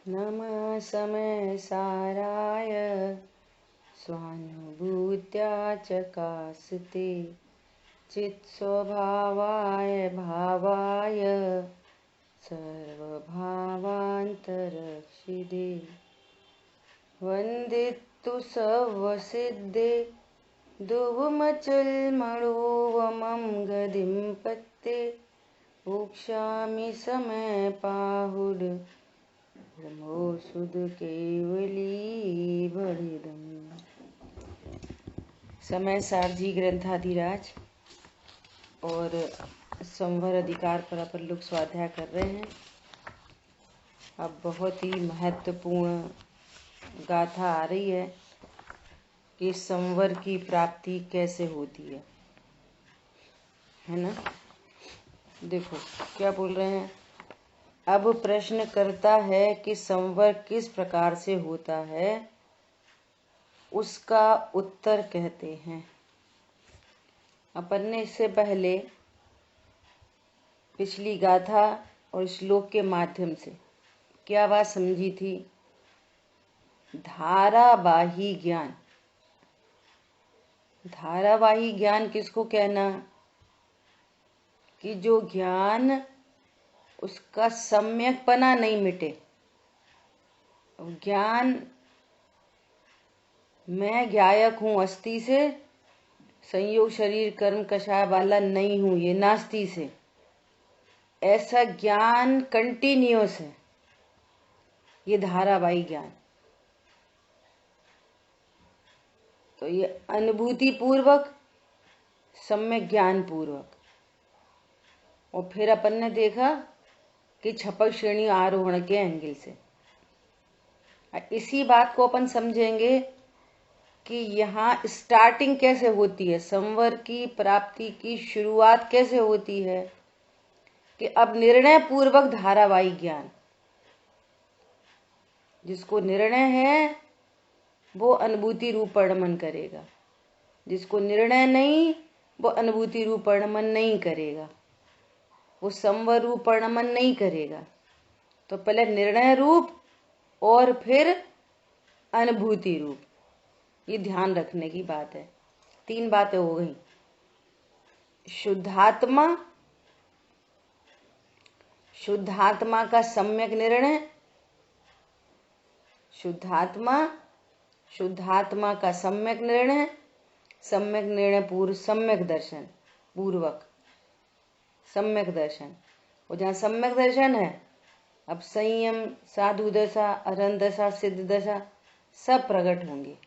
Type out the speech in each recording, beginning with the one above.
नमः समय साराय स्वानुभूत्या चकास्ते चित्स्वभावाय भावाय सर्वभावान्तरक्षिदे वन्दितु सर्वसिद्धे दुवमचलमणोवमं गदिं पत्ते भोक्ष्यामि समय पाहुड ब्रह्मो सुध केवली बड़िदम। समय सारजी ग्रंथाधिराज और संवर अधिकार पर अपन लोग स्वाध्याय कर रहे हैं। अब बहुत ही महत्वपूर्ण गाथा आ रही है कि संवर की प्राप्ति कैसे होती है ना। देखो क्या बोल रहे हैं। अब प्रश्न करता है कि संवर किस प्रकार से होता है, उसका उत्तर कहते हैं। अपन ने इससे पहले पिछली गाथा और श्लोक के माध्यम से क्या बात समझी थी। धारावाही ज्ञान। धारावाही ज्ञान किसको कहना कि जो ज्ञान उसका सम्यकपना नहीं मिटे। ज्ञान मैं ज्ञायक हूँ अस्थि से, संयोग शरीर कर्म कषाय वाला नहीं हूँ ये नास्ति से, ऐसा ज्ञान कंटिन्यूअस है, ये धारावाही ज्ञान। तो ये अनुभूति पूर्वक, सम्यक ज्ञान पूर्वक। और फिर अपन ने देखा कि छपक श्रेणी आरोहण के एंगल से। इसी बात को अपन समझेंगे कि यहाँ स्टार्टिंग कैसे होती है, संवर की प्राप्ति की शुरुआत कैसे होती है। कि अब निर्णय पूर्वक धारावाही ज्ञान, जिसको निर्णय है वो अनुभूति रूप परिणमन करेगा, जिसको निर्णय नहीं वो अनुभूति रूप परिणमन नहीं करेगा, वो संवर रूप परिणमन नहीं करेगा। तो पहले निर्णय रूप और फिर अनुभूति रूप, ये ध्यान रखने की बात है। 3 बातें हो गई। शुद्धात्मा, शुद्धात्मा का सम्यक निर्णय, शुद्धात्मा का सम्यक निर्णय, सम्यक निर्णय पूर्व सम्यक दर्शन पूर्वक, सम्यक दर्शन। और जहाँ सम्यक दर्शन है अब संयम, साधु दशा, अरहंत दशा, सिद्ध दशा सब प्रकट होंगे।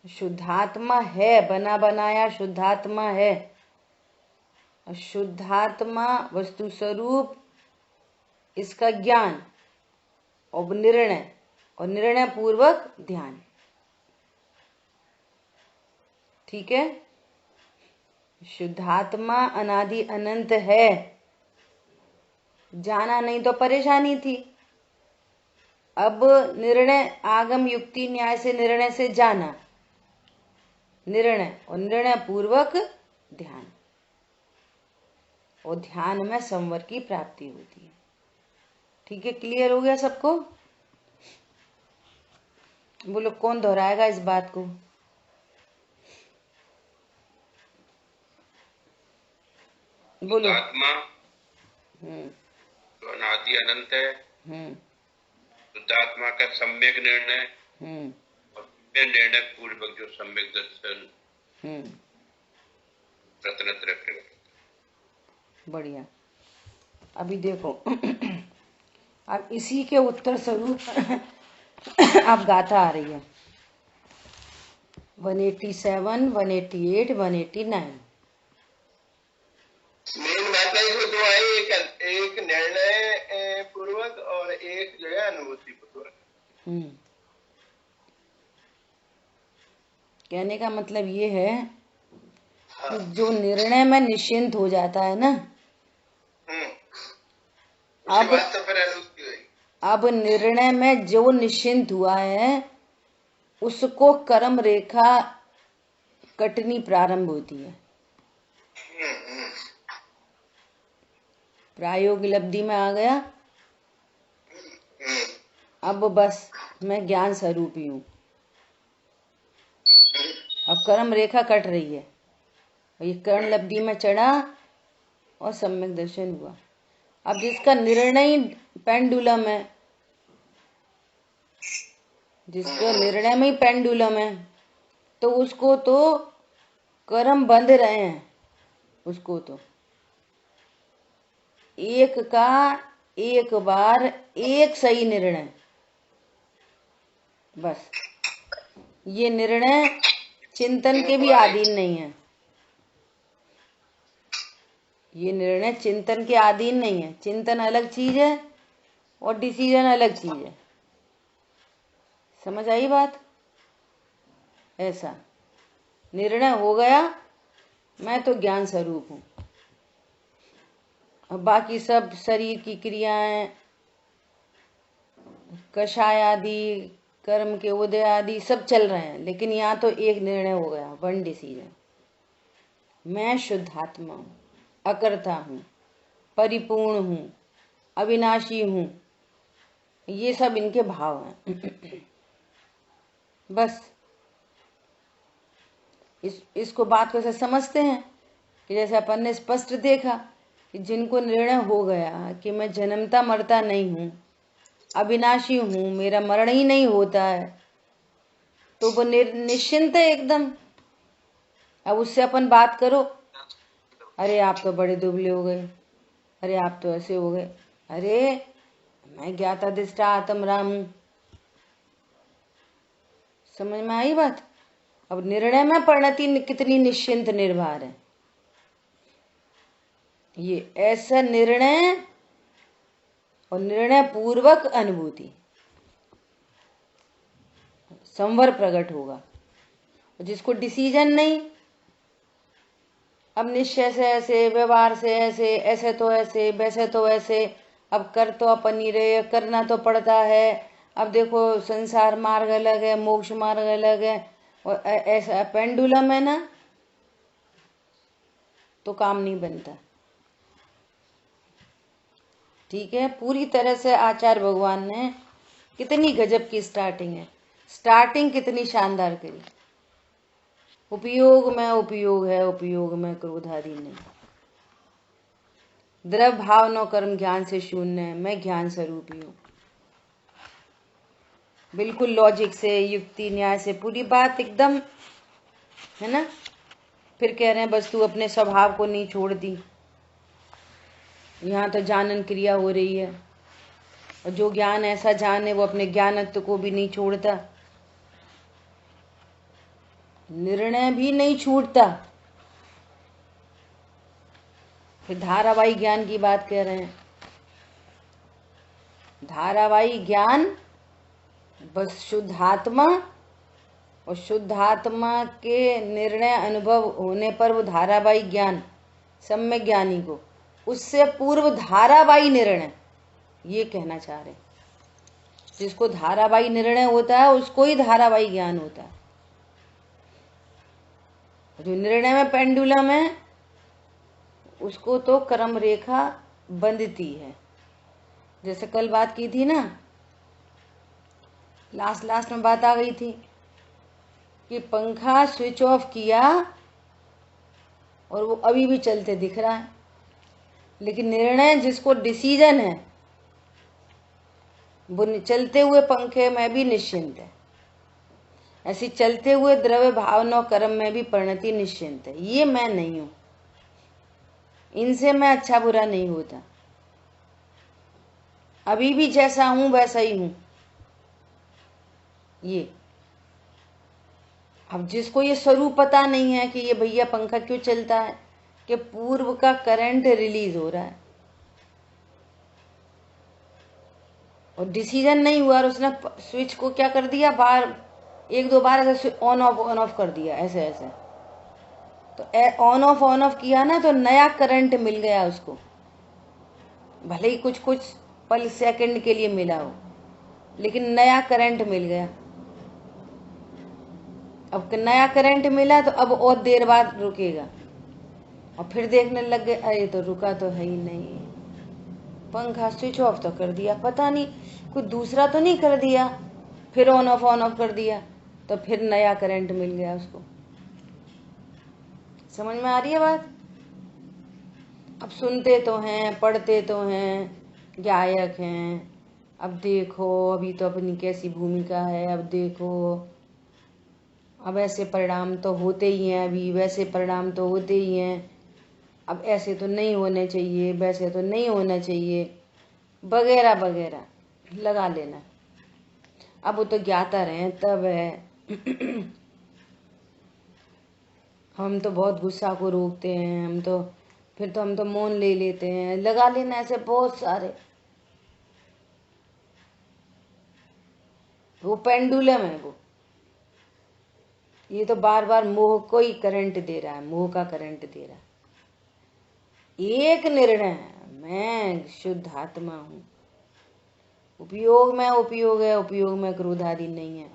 शुद्धात्मा है, बना बनाया शुद्धात्मा है। शुद्धात्मा वस्तु स्वरूप, इसका ज्ञान और निर्णय, और निर्णय पूर्वक ध्यान। ठीक है। शुद्धात्मा अनादि अनंत है, जाना नहीं तो परेशानी थी। अब निर्णय आगम युक्ति न्याय से निर्णय से जाना, निर्णय और निर्णय पूर्वक ध्यान, और ध्यान में संवर की प्राप्ति होती है। ठीक है, क्लियर हो गया सबको। बोलो कौन दोहराएगा इस बात को। बोलो। आत्मा तो अनादि अनंत है। शुद्धात्मा का सम्यक निर्णय और निर्णय पूर्वक जो सम्यक दर्शन रत्नत्र प्रकट। बढ़िया। अभी देखो अब इसी के उत्तर स्वरूप अब गाथा आ रही है 187, 188, 189। मेन बात है जो दो आई, एक निर्णय पूर्वक और एक जो है अनुभूति पूर्वक। कहने का मतलब ये है कि जो निर्णय में निश्चिंत हो जाता है ना, अब निर्णय में जो निश्चिंत हुआ है उसको कर्म रेखा कटनी प्रारंभ होती है। प्रायोगिक लब्धि में आ गया अब बस मैं ज्ञान स्वरूप ही हूँ। अब कर्म रेखा कट रही है, ये कर्ण लब्धि में चढ़ा और सम्यक दर्शन हुआ। अब जिसका निर्णय पेंडुलम है, जिसका निर्णय में ही पेंडुलम है, तो उसको तो कर्म बंध रहे हैं। उसको तो एक का एक बार एक सही निर्णय, बस ये निर्णय चिंतन के भी अधीन नहीं है। ये निर्णय चिंतन के अधीन नहीं है। चिंतन अलग चीज है और डिसीजन अलग चीज है। समझ आई बात? ऐसा निर्णय हो गया, मैं तो ज्ञान स्वरूप हूँ। अब बाकी सब शरीर की क्रियाएं, कषाय आदि, कर्म के उदय आदि सब चल रहे हैं, लेकिन यहाँ तो एक निर्णय हो गया, वन डिसीजन। मैं शुद्धात्मा हूँ, अकर्ता हूँ, परिपूर्ण हूँ, अविनाशी हूँ। ये सब इनके भाव हैं। बस इसको बात को ऐसे समझते हैं कि जैसे अपन ने स्पष्ट देखा कि जिनको निर्णय हो गया कि मैं जन्मता मरता नहीं हूँ, अविनाशी हूँ, मेरा मरण ही नहीं होता है, तो वो निश्चिंत है एकदम। अब उससे अपन बात करो, अरे आप तो बड़े दुबले हो गए, अरे आप तो ऐसे हो गए। अरे मैं ज्ञाता दिष्टा आत्म राम हूं। समझ में आई बात? अब निर्णय में परिणति कितनी निश्चिंत निर्भर है। ये ऐसा निर्णय और निर्णय पूर्वक अनुभूति संवर प्रकट होगा। जिसको डिसीजन नहीं, अब निश्चय से ऐसे, व्यवहार से ऐसे, ऐसे तो ऐसे, वैसे तो ऐसे, अब कर तो अपन ही रहे, करना तो पड़ता है। अब देखो संसार मार्ग अलग है, मोक्ष मार्ग अलग है, और ऐसा पेंडुलम है ना, तो काम नहीं बनता। ठीक है, पूरी तरह से आचार्य भगवान ने कितनी गजब की स्टार्टिंग है, स्टार्टिंग कितनी शानदार करी। उपयोग में उपयोग है, उपयोग में क्रोधादि नहीं। द्रव भाव नो कर्म ज्ञान से शून्य है, मैं ज्ञान स्वरूप ही हूँ। बिल्कुल लॉजिक से, युक्ति न्याय से पूरी बात एकदम है ना। फिर कह रहे हैं बस तू अपने स्वभाव को नहीं छोड़ दी। यहाँ तो जानन क्रिया हो रही है, और जो ज्ञान ऐसा जान है वो अपने ज्ञानत्व को भी नहीं छोड़ता, निर्णय भी नहीं छूटता। फिर धारावाही ज्ञान की बात कह रहे हैं। धारावाही ज्ञान बस शुद्धात्मा, और शुद्धात्मा के निर्णय अनुभव होने पर वो धारावाही ज्ञान सम्यक ज्ञानी को, उससे पूर्व धारावाही निर्णय, ये कहना चाह रहे। जिसको धारावाही निर्णय होता है उसको ही धारावाही ज्ञान होता है। जो निर्णय में पेंडुलम है उसको तो कर्म रेखा बंधती है। जैसे कल बात की थी ना, लास्ट में बात आ गई थी कि पंखा स्विच ऑफ किया और वो अभी भी चलते दिख रहा है, लेकिन निर्णय जिसको डिसीजन है वो चलते हुए पंखे में भी निश्चिंत है। ऐसी चलते हुए द्रव्य भावना कर्म में भी परिणति निश्चिंत है। ये मैं नहीं हूं, इनसे मैं अच्छा बुरा नहीं होता, अभी भी जैसा हूं वैसा ही हूं। ये अब जिसको ये स्वरूप पता नहीं है कि ये भैया पंखा क्यों चलता है, कि पूर्व का करंट रिलीज हो रहा है और डिसीजन नहीं हुआ, और उसने स्विच को क्या कर दिया, बार एक दो बार ऐसे ऑन ऑफ कर दिया, ऐसे ऐसे। तो ऑन ऑफ किया ना, तो नया करंट मिल गया उसको, भले ही कुछ कुछ पल सेकंड के लिए मिला हो, लेकिन नया करंट मिल गया। अब नया करंट मिला तो अब और देर बाद रुकेगा, और फिर देखने लग गए अरे तो रुका तो है ही नहीं, पंखा स्विच ऑफ तो कर दिया, पता नहीं कुछ दूसरा तो नहीं कर दिया, फिर ऑन ऑफ कर दिया तो फिर नया करंट मिल गया उसको। समझ में आ रही है बात? अब सुनते तो हैं, पढ़ते तो हैं, गायक हैं, अब देखो अभी तो अपनी कैसी भूमिका है, अब देखो अब ऐसे परिणाम तो होते ही हैं, अभी वैसे परिणाम तो होते ही हैं, अब ऐसे तो नहीं होने चाहिए, वैसे तो नहीं होना चाहिए, वगैरह वगैरह लगा लेना। अब वो तो ज्ञाता रहे तब है। हम तो बहुत गुस्सा को रोकते हैं, हम तो फिर तो हम तो मौन ले लेते हैं, लगा लेना ऐसे बहुत सारे। वो पेंडुलम है वो, ये तो बार बार मोह को ही करंट दे रहा है, मोह का करंट दे रहा है। एक निर्णय है, मैं शुद्ध आत्मा हूँ, उपयोग में उपयोग है, उपयोग में क्रोध आदि नहीं है।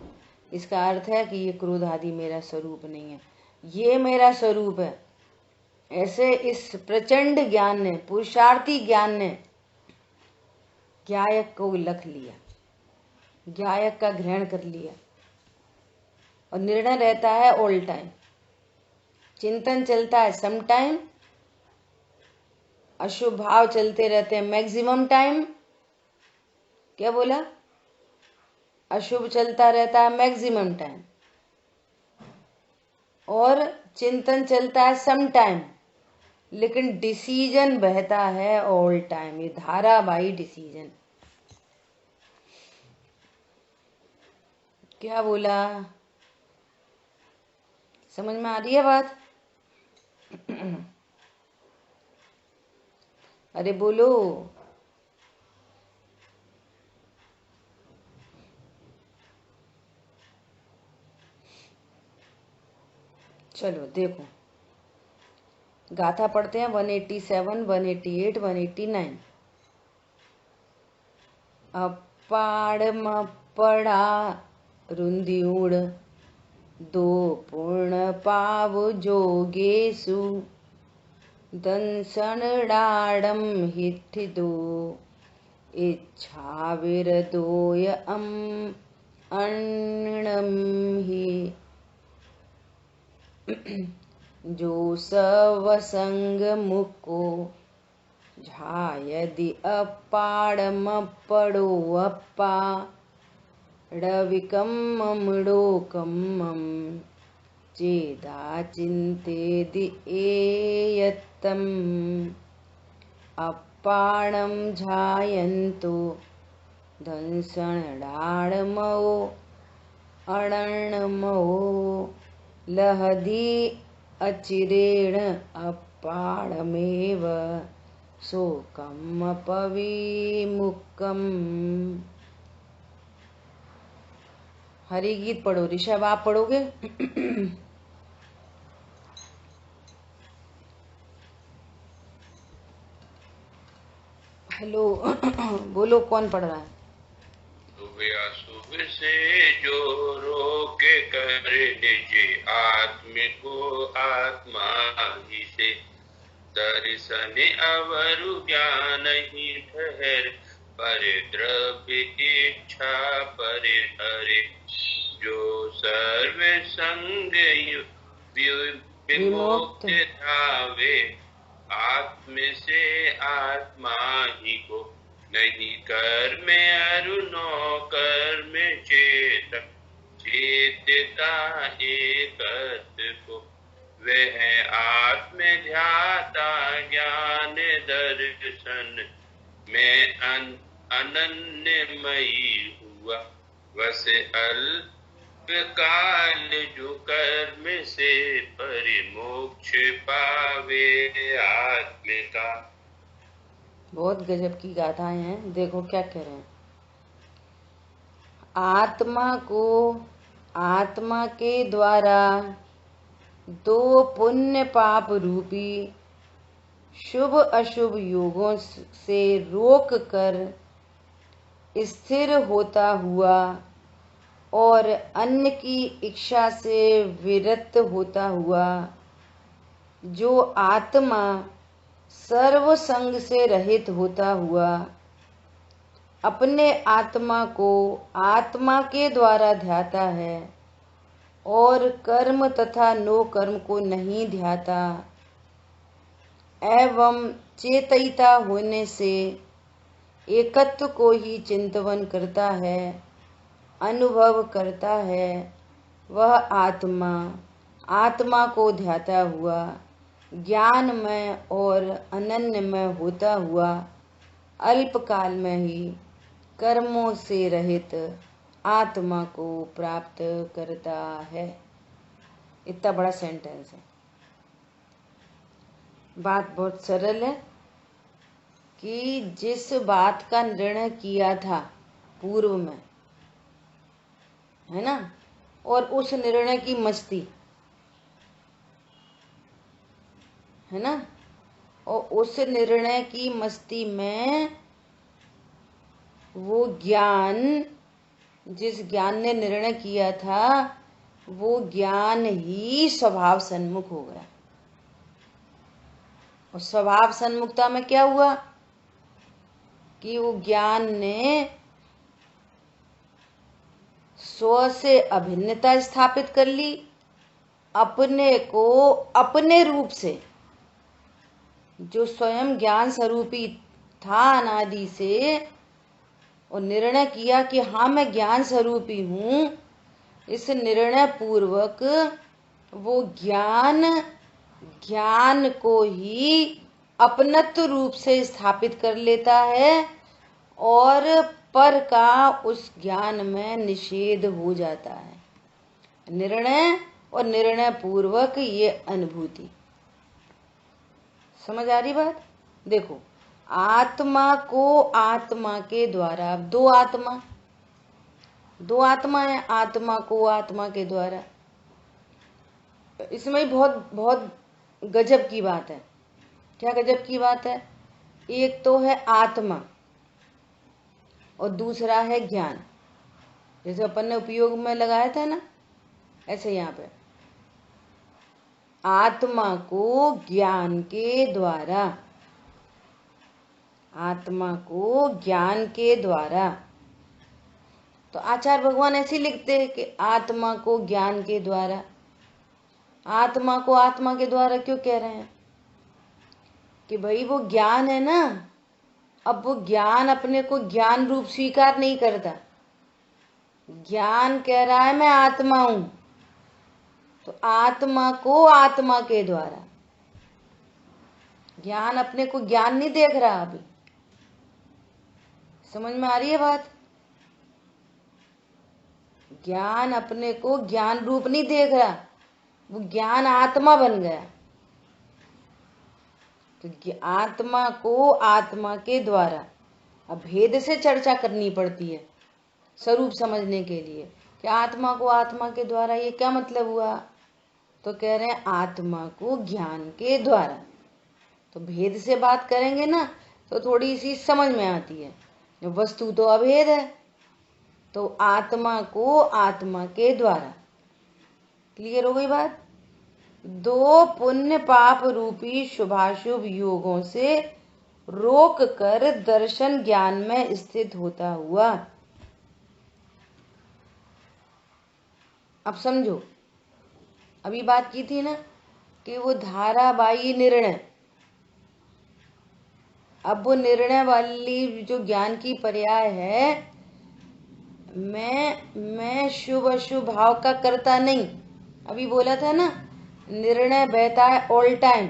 इसका अर्थ है कि ये क्रोध आदि मेरा स्वरूप नहीं है, ये मेरा स्वरूप है। ऐसे इस प्रचंड ज्ञान ने, पुरुषार्थी ज्ञान ने गायक को लख लिया, गायक का ग्रहण कर लिया, और निर्णय रहता है ऑल टाइम, चिंतन चलता है सम टाइम, अशुभ भाव चलते रहते हैं मैक्सिमम टाइम। क्या बोला? अशुभ चलता रहता है मैक्सिमम टाइम, और चिंतन चलता है सम टाइम, लेकिन डिसीजन बहता है ऑल टाइम, ये धारावाही डिसीजन। क्या बोला? समझ में आ रही है बात? अरे बोलो। चलो देखो, गाथा पढ़ते हैं 187, 188, 189। अपाड़ मपड़ा रुंदियुड़ दो पूर्ण पाव जोगेसु दंसन डाड़म हिठ दो इच्छा विरदोय अण्णम ही जो सवसंग मुको झायदि अपाड़म पड़ो अप्पा डविकम्मडोकम्मं चेदा चिन्तेदि एयत्तम् अप्पाणं झायन्तो दंसनडाडमो अणणमो लहदी अचिरेण अप्पाडमेव शोकमपविमुक्तम्। हरि गीत पढ़ो ऋषभ, आप पढ़ोगे? हेलो। बोलो कौन पढ़ रहा है? शुभ से जो रोके करे निज आत्म को आत्मा ही से दर्शन अवरु ज्ञान ही ठहर पर द्रव्य इच्छा पर हरे जो सर्व संग विमुक्त धावे आत्म से आत्मा ही को नहीं कर्म अरु नो कर्म चेतक चेतता एकत को वह आत्म ध्याता ज्ञान दर्शन में अनन्यमयी हुआ वस अल्प काल जो कर्म से परिमोक्ष पावे आत्म का। बहुत गजब की गाथाएं हैं। देखो क्या कह रहे हैं, आत्मा को आत्मा के द्वारा दो पुण्य पाप रूपी शुभ अशुभ योगों से रोक कर स्थिर होता हुआ और अन्न की इच्छा से विरत होता हुआ जो आत्मा सर्व संग से रहित होता हुआ अपने आत्मा को आत्मा के द्वारा ध्याता है और कर्म तथा नो कर्म को नहीं ध्याता एवं चेतयिता होने से एकत्व को ही चिंतन करता है, अनुभव करता है, वह आत्मा आत्मा को ध्याता हुआ ज्ञानमय और अनन्यमय होता हुआ अल्पकाल में ही कर्मों से रहित आत्मा को प्राप्त करता है। इतना बड़ा सेंटेंस है। बात बहुत सरल है कि जिस बात का निर्णय किया था पूर्व में, है ना, और उस निर्णय की मस्ती, है ना, और उस निर्णय की मस्ती में वो ज्ञान, जिस ज्ञान ने निर्णय किया था, वो ज्ञान ही स्वभाव सन्मुख हो गया। और स्वभाव सन्मुखता में क्या हुआ कि वो ज्ञान ने स्व से अभिन्नता स्थापित कर ली, अपने को अपने रूप से, जो स्वयं ज्ञान स्वरूपी था अनादि से, और निर्णय किया कि हाँ मैं ज्ञान स्वरूपी हूँ। इस निर्णय पूर्वक वो ज्ञान को ही अपनत्व रूप से स्थापित कर लेता है और पर का उस ज्ञान में निषेध हो जाता है। निर्णय और निर्णय पूर्वक ये अनुभूति। समझ आ रही बात? देखो, आत्मा को आत्मा के द्वारा, दो आत्मा है, आत्मा को आत्मा के द्वारा। इसमें बहुत बहुत गजब की बात है। क्या गजब की बात है? एक तो है आत्मा और दूसरा है ज्ञान। जैसे अपन ने उपयोग में लगाया था ना, ऐसे यहाँ पे आत्मा को ज्ञान के द्वारा, आत्मा को ज्ञान के द्वारा। तो आचार्य भगवान ऐसे लिखते हैं कि आत्मा को ज्ञान के द्वारा। आत्मा को आत्मा के द्वारा क्यों कह रहे हैं? कि भाई वो ज्ञान है ना, अब वो ज्ञान अपने को ज्ञान रूप स्वीकार नहीं करता। ज्ञान कह रहा है मैं आत्मा हूं, तो आत्मा को आत्मा के द्वारा। ज्ञान अपने को ज्ञान नहीं देख रहा। अभी समझ में आ रही है बात? ज्ञान अपने को ज्ञान रूप नहीं देख रहा, वो ज्ञान आत्मा बन गया। तो आत्मा को आत्मा के द्वारा। अब भेद से चर्चा करनी पड़ती है स्वरूप समझने के लिए कि आत्मा को आत्मा के द्वारा ये क्या मतलब हुआ। तो कह रहे हैं आत्मा को ज्ञान के द्वारा। तो भेद से बात करेंगे ना तो थोड़ी सी समझ में आती है। वस्तु तो अभेद है, तो आत्मा को आत्मा के द्वारा। क्लियर हो गई बात? दो पुण्य पाप रूपी शुभाशुभ योगों से रोक कर दर्शन ज्ञान में स्थित होता हुआ। अब समझो, अभी बात की थी ना कि वो धारावाही निर्णय। अब वो निर्णय वाली जो ज्ञान की पर्याय है, मैं शुभ अशुभ भाव का करता नहीं। अभी बोला था ना, निर्णय बहता है ऑल टाइम,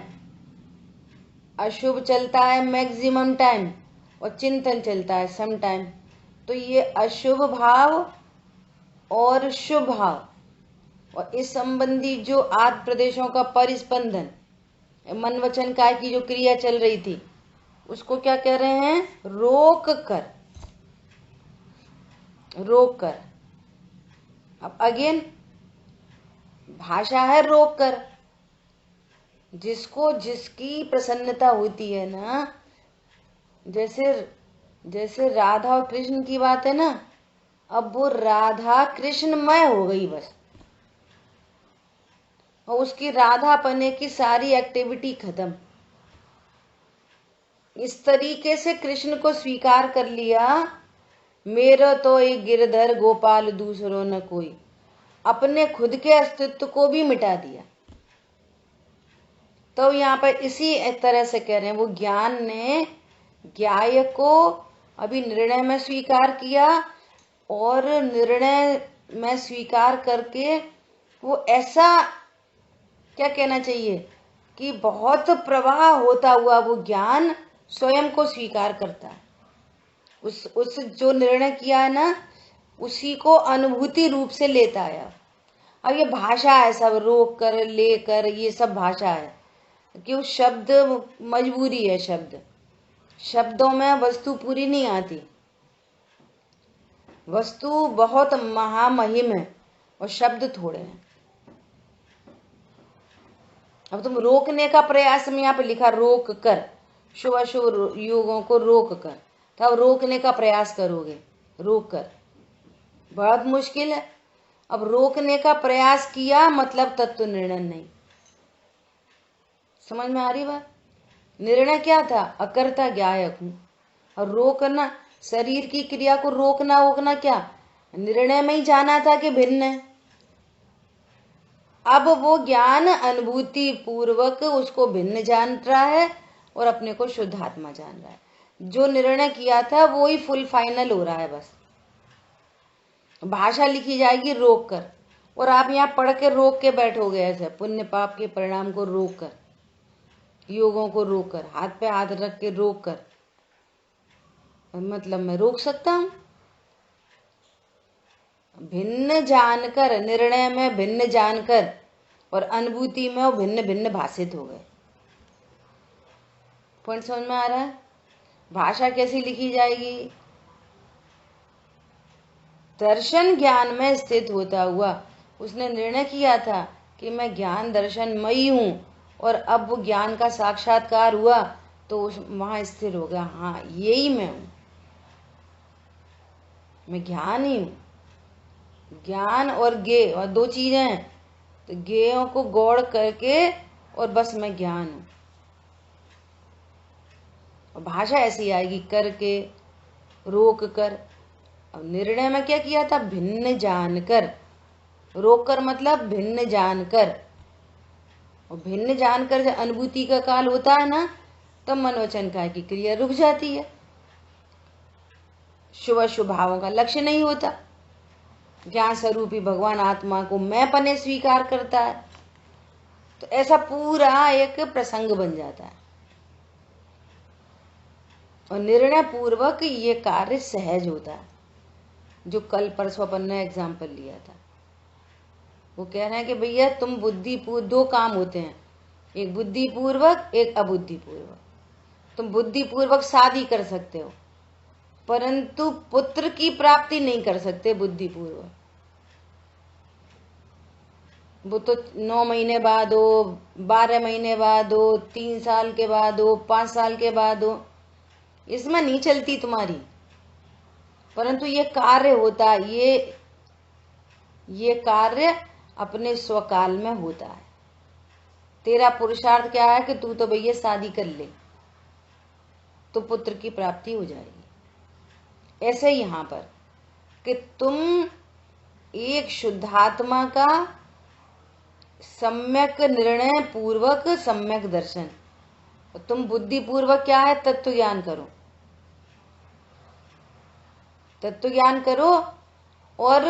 अशुभ चलता है मैक्सिमम टाइम और चिंतन चलता है सम टाइम। तो ये अशुभ भाव और शुभ भाव और इस संबंधी जो आद प्रदेशों का परिस्पंदन, मन वचन काय की जो क्रिया चल रही थी, उसको क्या कह रहे हैं? रोक कर। अब अगेन भाषा है रोक कर। जिसको जिसकी प्रसन्नता होती है ना, जैसे राधा और कृष्ण की बात है ना, अब वो राधा कृष्णमय हो गई बस, और उसकी राधा पने की सारी एक्टिविटी खत्म। इस तरीके से कृष्ण को स्वीकार कर लिया, मेरा तो एक गिरधर गोपाल दूसरो न कोई, अपने खुद के अस्तित्व को भी मिटा दिया। तो यहाँ पर इसी तरह से कह रहे हैं, वो ज्ञान ने ज्ञाय को अभी निर्णय में स्वीकार किया, और निर्णय में स्वीकार करके वो ऐसा, क्या कहना चाहिए, कि बहुत प्रवाह होता हुआ वो ज्ञान स्वयं को स्वीकार करता है। उस जो निर्णय किया है ना, उसी को अनुभूति रूप से लेता है। अब ये भाषा है, सब रोक कर लेकर, ये सब भाषा है, क्यों? शब्द मजबूरी है, शब्दों में वस्तु पूरी नहीं आती, वस्तु बहुत महामहिम है और शब्द थोड़े हैं। अब तुम रोकने का प्रयास में यहाँ पे लिखा रोक कर, शुभ अशुभ युगों को रोक कर, तब रोकने का प्रयास करोगे, रोक कर बहुत मुश्किल है। अब रोकने का प्रयास किया मतलब तत्व निर्णय नहीं। समझ में आ रही बात? निर्णय क्या था? अकर्ता ज्ञायक हूं, और रोकना, शरीर की क्रिया को रोकना वोकना क्या, निर्णय में ही जाना था कि भिन्न है। अब वो ज्ञान अनुभूति पूर्वक उसको भिन्न जान रहा है और अपने को शुद्ध आत्मा जान रहा है। जो निर्णय किया था वो ही फुल फाइनल हो रहा है। बस भाषा लिखी जाएगी रोक कर, और आप यहाँ पढ़ के रोक के बैठोगे ऐसे, पुण्य पाप के परिणाम को रोक कर, योगों को रोक कर, हाथ पे हाथ रख के रोक कर, मतलब मैं रोक सकता हूं? भिन्न जानकर, निर्णय में भिन्न जानकर और अनुभूति में वो भिन्न भिन्न भाषित हो गए। पॉइंट समझ में आ रहा है? भाषा कैसी लिखी जाएगी? दर्शन ज्ञान में स्थित होता हुआ उसने निर्णय किया था कि मैं ज्ञान दर्शनमयी हूं, और अब वो ज्ञान का साक्षात्कार हुआ तो वहां स्थिर हो गया, हाँ यही मैं हूं, मैं ज्ञान ही हूं। ज्ञान और ज्ञेय और दो चीजें हैं, तो ज्ञेयों को गौड़ करके और बस मैं ज्ञान हूं। और भाषा ऐसी आएगी करके, रोक कर। अब निर्णय में क्या किया था? भिन्न जानकर। रोक कर मतलब भिन्न जानकर, और भिन्न जानकर जब अनुभूति का काल होता है ना, तब मन वचन काया की क्रिया रुक जाती है, शुभ अशुभ भावों का लक्ष्य नहीं होता। ज्ञान स्वरूपी भगवान आत्मा को मैं पने स्वीकार करता है, तो ऐसा पूरा एक प्रसंग बन जाता है। और निर्णय पूर्वक ये कार्य सहज होता है। जो कल परसों अपन ने एग्जाम्पल लिया था, वो कह रहे हैं कि भैया तुम बुद्धिपूर्वक, दो काम होते हैं, एक बुद्धिपूर्वक एक अबुद्धिपूर्वक। तुम बुद्धिपूर्वक शादी कर सकते हो, परंतु पुत्र की प्राप्ति नहीं कर सकते बुद्धिपूर्वक। वो तो 9 महीने बाद हो, 12 महीने बाद हो, 3 साल के बाद हो, 5 साल के बाद हो, इसमें नहीं चलती तुम्हारी। परंतु ये कार्य होता है, ये कार्य अपने स्वकाल में होता है। तेरा पुरुषार्थ क्या है कि तू तो भैया शादी कर ले तो पुत्र की प्राप्ति हो जाएगी। ऐसे यहाँ पर कि तुम एक शुद्धात्मा का सम्यक निर्णय पूर्वक सम्यक दर्शन, तुम बुद्धि पूर्वक क्या है? तत्व ज्ञान करो, तत्व ज्ञान करो, और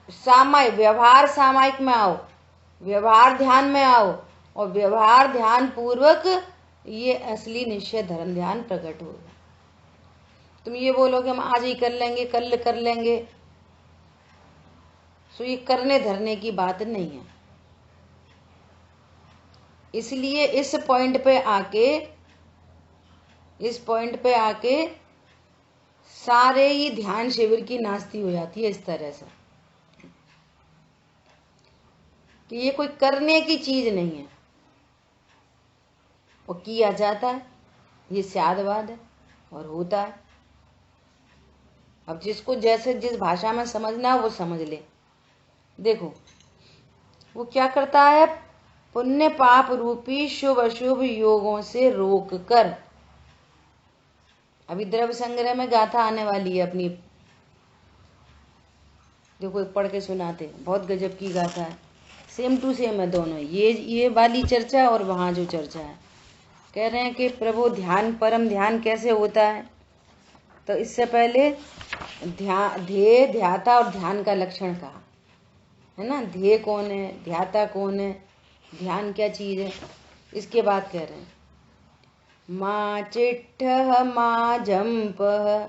व्यवहार सामायिक में आओ, व्यवहार ध्यान में आओ, और व्यवहार ध्यान पूर्वक ये असली निश्चय धर्म ध्यान प्रकट होगा। तुम ये बोलोगे हम आज ही कर लेंगे, कल कर लेंगे, सो ये करने धरने की बात नहीं है। इसलिए इस पॉइंट पे आके सारे ही ध्यान शिविर की नास्ती हो जाती है इस तरह से कि ये कोई करने की चीज नहीं है, वो किया जाता है, ये स्यादवाद है और होता है। अब जिसको जैसे जिस भाषा में समझना है वो समझ ले। देखो वो क्या करता है, पुण्य पाप रूपी शुभ अशुभ योगों से रोक कर। अभी द्रव्य संग्रह में गाथा आने वाली है अपनी, देखो पढ़ के सुनाते, बहुत गजब की गाथा है, सेम टू सेम है दोनों, ये वाली चर्चा और वहाँ जो चर्चा है। कह रहे हैं कि प्रभु ध्यान, परम ध्यान कैसे होता है। तो इससे पहले ध्येय, ध्याता और ध्यान का लक्षण कहा है ना। ध्येय कौन है, ध्याता कौन है, ध्यान क्या चीज है, इसके बाद कह रहे हैं माँ चिट्ठः माँ जंपः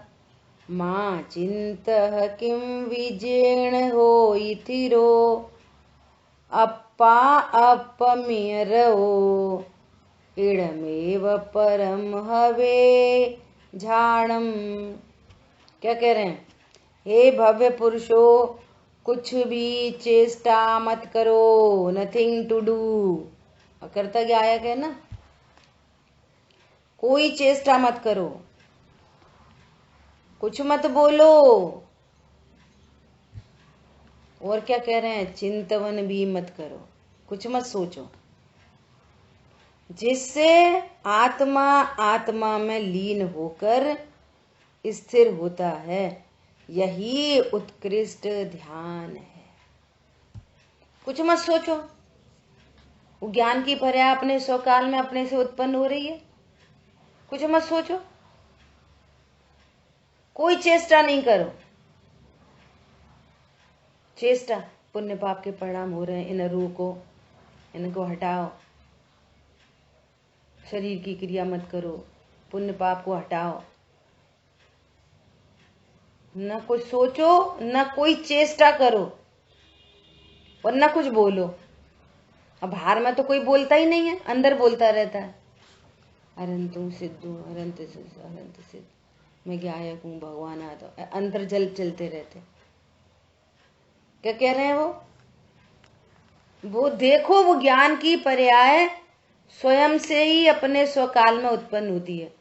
माँ चिंतः किं विजेण होइथिरो अप्पा अपमियरो इडमेव परम हवे झाड़म। क्या कह रहे हैं, हे भव्य पुरुषो, कुछ भी चेष्टा मत करो, नथिंग टू डू। कर्ता क्या आया है ना, कोई चेष्टा मत करो, कुछ मत बोलो। और क्या कह रहे हैं, चिंतवन भी मत करो, कुछ मत सोचो। जिससे आत्मा आत्मा में लीन होकर स्थिर होता है, यही उत्कृष्ट ध्यान है। कुछ मत सोचो, वो ज्ञान की पर्या अपने स्वकाल में अपने से उत्पन्न हो रही है। कुछ मत सोचो, कोई चेष्टा नहीं करो। चेष्टा, पुण्य पाप के परिणाम हो रहे हैं, इन रोको, इनको हटाओ। शरीर की क्रिया मत करो, पुण्य पाप को हटाओ। न कुछ सोचो, न कोई चेष्टा करो और न कुछ बोलो। अब बाहर में तो कोई बोलता ही नहीं है, अंदर बोलता रहता है, अरंतु सिद्धू अरंत सिद्ध अरंत सिद्ध, मैं गायक हूँ, भगवान आता, अंतर जल चलते रहते। क्या कह रहे हैं वो देखो, वो ज्ञान की पर्याय स्वयं से ही अपने स्वकाल में उत्पन्न होती है।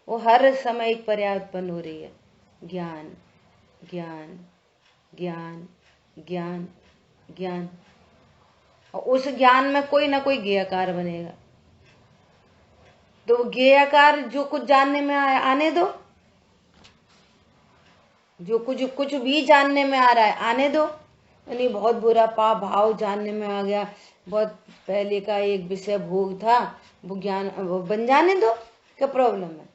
वो हर समय एक पर्याय उत्पन्न हो रही है, ज्ञान ज्ञान ज्ञान ज्ञान ज्ञान। और उस ज्ञान में कोई ना कोई ज्ञेयकार बनेगा। तो ज्ञेयकार जो कुछ जानने में आने दो, जो कुछ भी जानने में आ रहा है आने दो। यानी बहुत बुरा पाप भाव जानने में आ गया, बहुत पहले का एक विषय भोग था, वो ज्ञान वो बन जाने दो, क्या प्रॉब्लम है।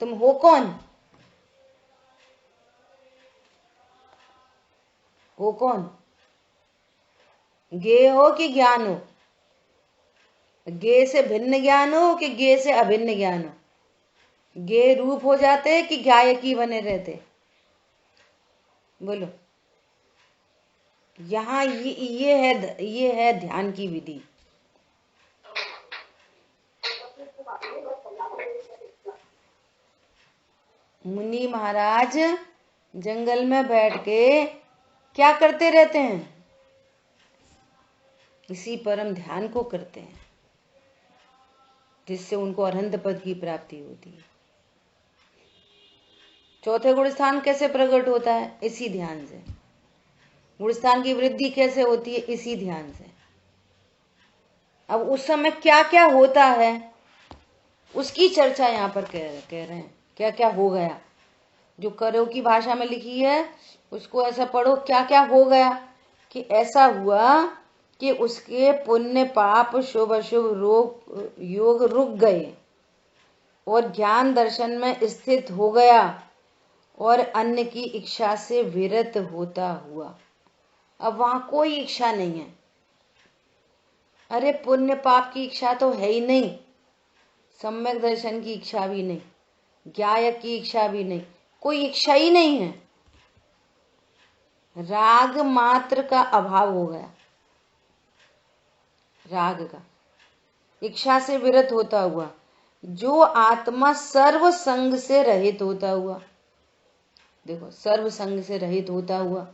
तुम हो कौन, हो कौन, ज्ञेय हो कि ज्ञान हो, ज्ञेय से भिन्न ज्ञान हो कि ज्ञेय से अभिन्न ज्ञान हो। ज्ञेय रूप हो जाते कि ज्ञायकी बने रहते, बोलो। यहाँ ये है ध्यान की विधि। मुनि महाराज जंगल में बैठ के क्या करते रहते हैं, इसी परम ध्यान को करते हैं, जिससे उनको अरहंत पद की प्राप्ति होती है। चौथे गुण स्थान कैसे प्रकट होता है, इसी ध्यान से। गुण स्थान की वृद्धि कैसे होती है, इसी ध्यान से। अब उस समय क्या क्या होता है उसकी चर्चा यहाँ पर कह रहे हैं, क्या क्या हो गया। जो करो की भाषा में लिखी है उसको ऐसा पढ़ो, क्या क्या हो गया कि ऐसा हुआ कि उसके पुण्य पाप शुभ अशुभ योग रुक गए और ज्ञान दर्शन में स्थित हो गया और अन्न की इच्छा से विरत होता हुआ। अब वहां कोई इच्छा नहीं है। अरे पुण्य पाप की इच्छा तो है ही नहीं, सम्यक दर्शन की इच्छा भी नहीं, ज्ञायक की इच्छा भी नहीं, कोई इच्छा ही नहीं है। राग मात्र का अभाव हो गया, राग का, इच्छा से विरत होता हुआ, जो आत्मा सर्व संग से रहित होता हुआ। देखो, सर्व संग से रहित होता हुआ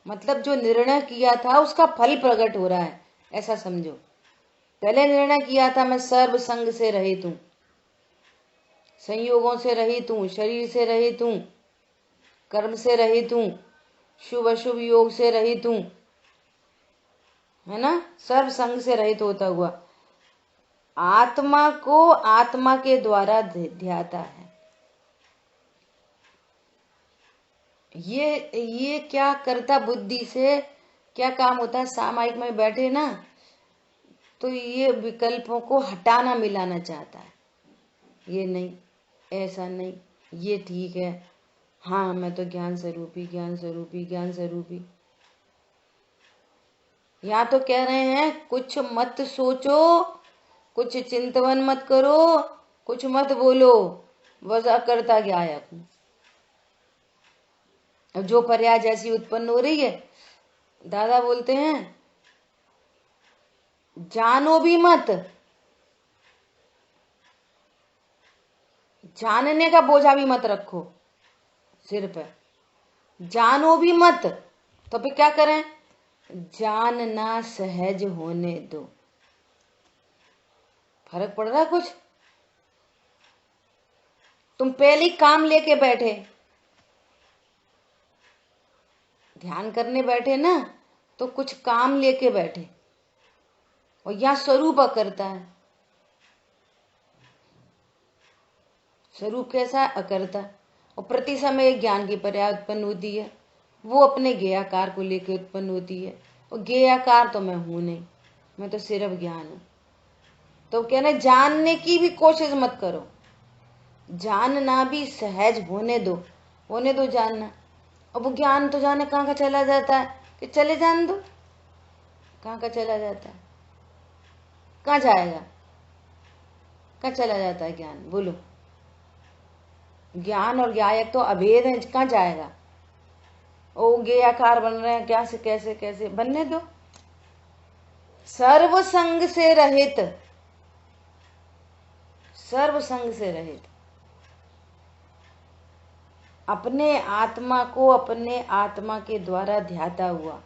मतलब जो निर्णय किया था उसका फल प्रकट हो रहा है, ऐसा समझो। पहले निर्णय किया था मैं सर्व संग से रहित हूं, संयोगों से रहित हूं, शरीर से रहित हूं, कर्म से रहित हूं, शुभ अशुभ योग से रहित हूं, है ना, सर्व संग से रहित होता हुआ आत्मा को आत्मा के द्वारा ध्याता है। ये क्या करता, बुद्धि से क्या काम होता है, सामायिक में बैठे ना तो ये विकल्पों को हटाना मिलाना चाहता है, ये नहीं, ऐसा नहीं, ये ठीक है, हाँ मैं तो ज्ञान स्वरूपी ज्ञान स्वरूपी ज्ञान स्वरूपी। यहाँ तो कह रहे हैं कुछ मत सोचो, कुछ चिंतन मत करो, कुछ मत बोलो, बस अकर्ता ज्ञायक हूं। अब जो पर्याय जैसी उत्पन्न हो रही है, दादा बोलते हैं जानो भी मत, जानने का बोझा भी मत रखो सिर पे, जानो भी मत, तो फिर क्या करें, जानना सहज होने दो। फर्क पड़ रहा है कुछ? तुम पहले काम लेके बैठे, ध्यान करने बैठे ना तो कुछ काम लेके बैठे, और यहां स्वरूप अकर्ता है। स्वरूप कैसा है, अकर्ता, और प्रति समय एक ज्ञान की पर्याय उत्पन्न होती है, वो अपने ज्ञेयाकार को लेकर उत्पन्न होती है, और ज्ञेयाकार तो मैं हूं नहीं, मैं तो सिर्फ ज्ञान हूं। तो कहना जानने की भी कोशिश मत करो, जानना भी सहज होने दो, होने दो जानना। अब वो ज्ञान तो जाने कहाँ का चला जाता है, कि चले जान दो, कहाँ का चला जाता है, कहाँ जाएगा, कहाँ चला जाता है ज्ञान, बोलो। ज्ञान और ज्ञायक तो अभेद है, कहाँ जाएगा, ओ ज्ञेयाकार बन रहे हैं, क्या से कैसे कैसे बनने दो। सर्व संग से रहित, सर्व संग से रहित, अपने आत्मा को अपने आत्मा के द्वारा ध्याता हुआ।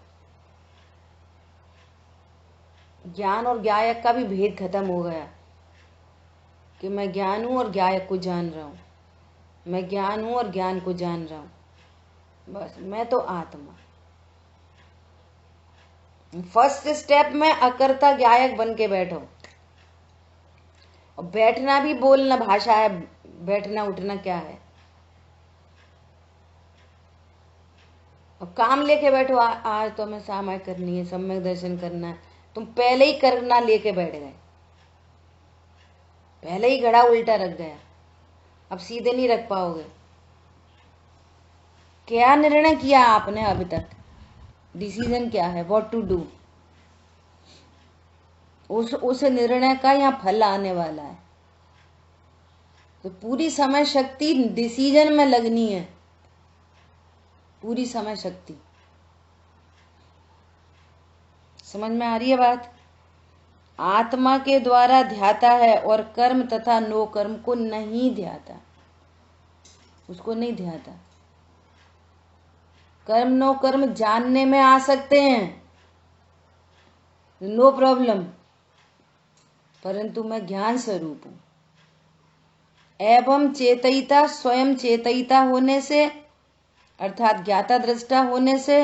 ज्ञान और ज्ञायक का भी भेद खत्म हो गया कि मैं ज्ञान हूं और ज्ञायक को जान रहा हूं, मैं ज्ञान हूं और ज्ञान को जान रहा हूं, बस मैं तो आत्मा। फर्स्ट स्टेप में अकर्ता ज्ञायक बन के बैठो, और बैठना भी बोलना भाषा है, बैठना उठना क्या है। अब काम लेके बैठो, आज तो हमें सामायिक करनी है, सम्यक दर्शन करना है, तुम पहले ही करना लेके बैठ गए, पहले ही घड़ा उल्टा रख गया, अब सीधे नहीं रख पाओगे। क्या निर्णय किया आपने अभी तक, डिसीजन क्या है, व्हाट टू डू, उस निर्णय का यहाँ फल आने वाला है। तो पूरी समय शक्ति डिसीजन में लगनी है, पूरी समय शक्ति। समझ में आ रही है बात? आत्मा के द्वारा ध्याता है और कर्म तथा नो कर्म को नहीं ध्याता, उसको नहीं ध्याता। कर्म नो कर्म जानने में आ सकते हैं, नो प्रॉब्लम, परंतु मैं ज्ञान स्वरूप हूं। एवं चेतयिता, स्वयं चेतयिता होने से अर्थात ज्ञाता दृष्टा होने से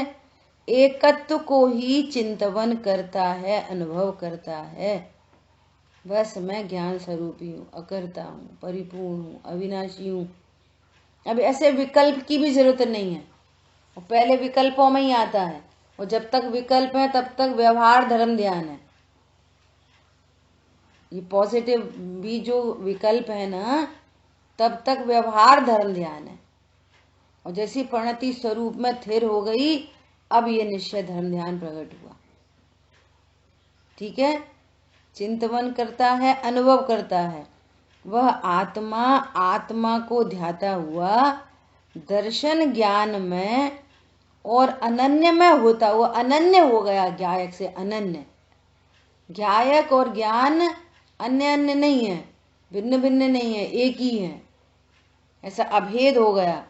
एकत्व को ही चिंतवन करता है, अनुभव करता है। बस मैं ज्ञान स्वरूपी हूँ, अकर्ता हूँ, परिपूर्ण हूँ, अविनाशी हूँ। अब ऐसे विकल्प की भी जरूरत नहीं है, और पहले विकल्पों में ही आता है, और जब तक विकल्प है तब तक व्यवहार धर्म ध्यान है। ये पॉजिटिव भी जो विकल्प है ना, तब तक व्यवहार धर्म ध्यान है, और जैसी प्रणति स्वरूप में स्थिर हो गई, अब ये निश्चय धर्म ध्यान प्रकट हुआ। ठीक है, चिंतन करता है, अनुभव करता है, वह आत्मा आत्मा को ध्याता हुआ दर्शन ज्ञान में और अनन्य में होता हुआ, अनन्य हो गया ज्ञायक से, अनन्य। ज्ञायक और ज्ञान अन्य अन्य नहीं है, भिन्न भिन्न नहीं है, एक ही है, ऐसा अभेद हो गया,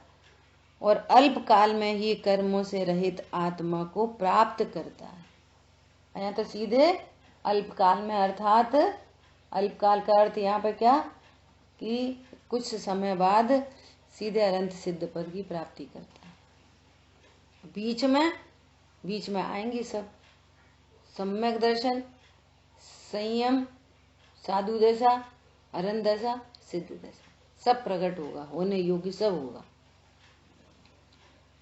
और अल्प काल में ही कर्मों से रहित आत्मा को प्राप्त करता है। यहाँ तो सीधे अल्पकाल में, अर्थात अल्पकाल का अर्थ यहाँ पे क्या, कि कुछ समय बाद सीधे अनंत सिद्ध पद की प्राप्ति करता है। बीच में आएंगी सब सम्यक दर्शन, संयम, साधु दशा, अरहंत दशा, सिद्ध दशा, सब प्रकट होगा, होने योग्य सब होगा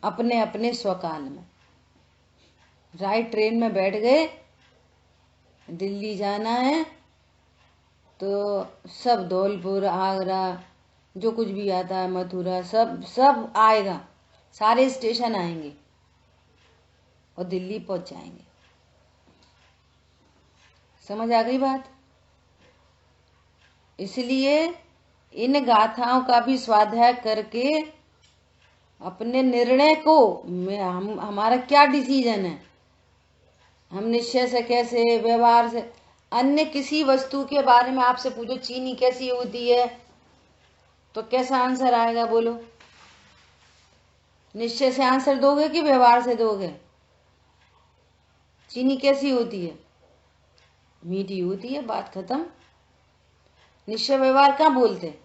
अपने अपने स्वकाल में। राइट ट्रेन में बैठ गए, दिल्ली जाना है तो सब धौलपुर, आगरा, जो कुछ भी आता है, मथुरा, सब सब आएगा, सारे स्टेशन आएंगे और दिल्ली पहुंच जाएंगे। समझ आ गई बात? इसलिए इन गाथाओं का भी स्वाध्याय करके अपने निर्णय को हमारा क्या डिसीजन है, हम निश्चय से कैसे, व्यवहार से, अन्य किसी वस्तु के बारे में आपसे पूछो चीनी कैसी होती है तो कैसा आंसर आएगा बोलो? निश्चय से आंसर दोगे कि व्यवहार से दोगे? चीनी कैसी होती है? मीठी होती है, बात खत्म। निश्चय व्यवहार कहाँ बोलते?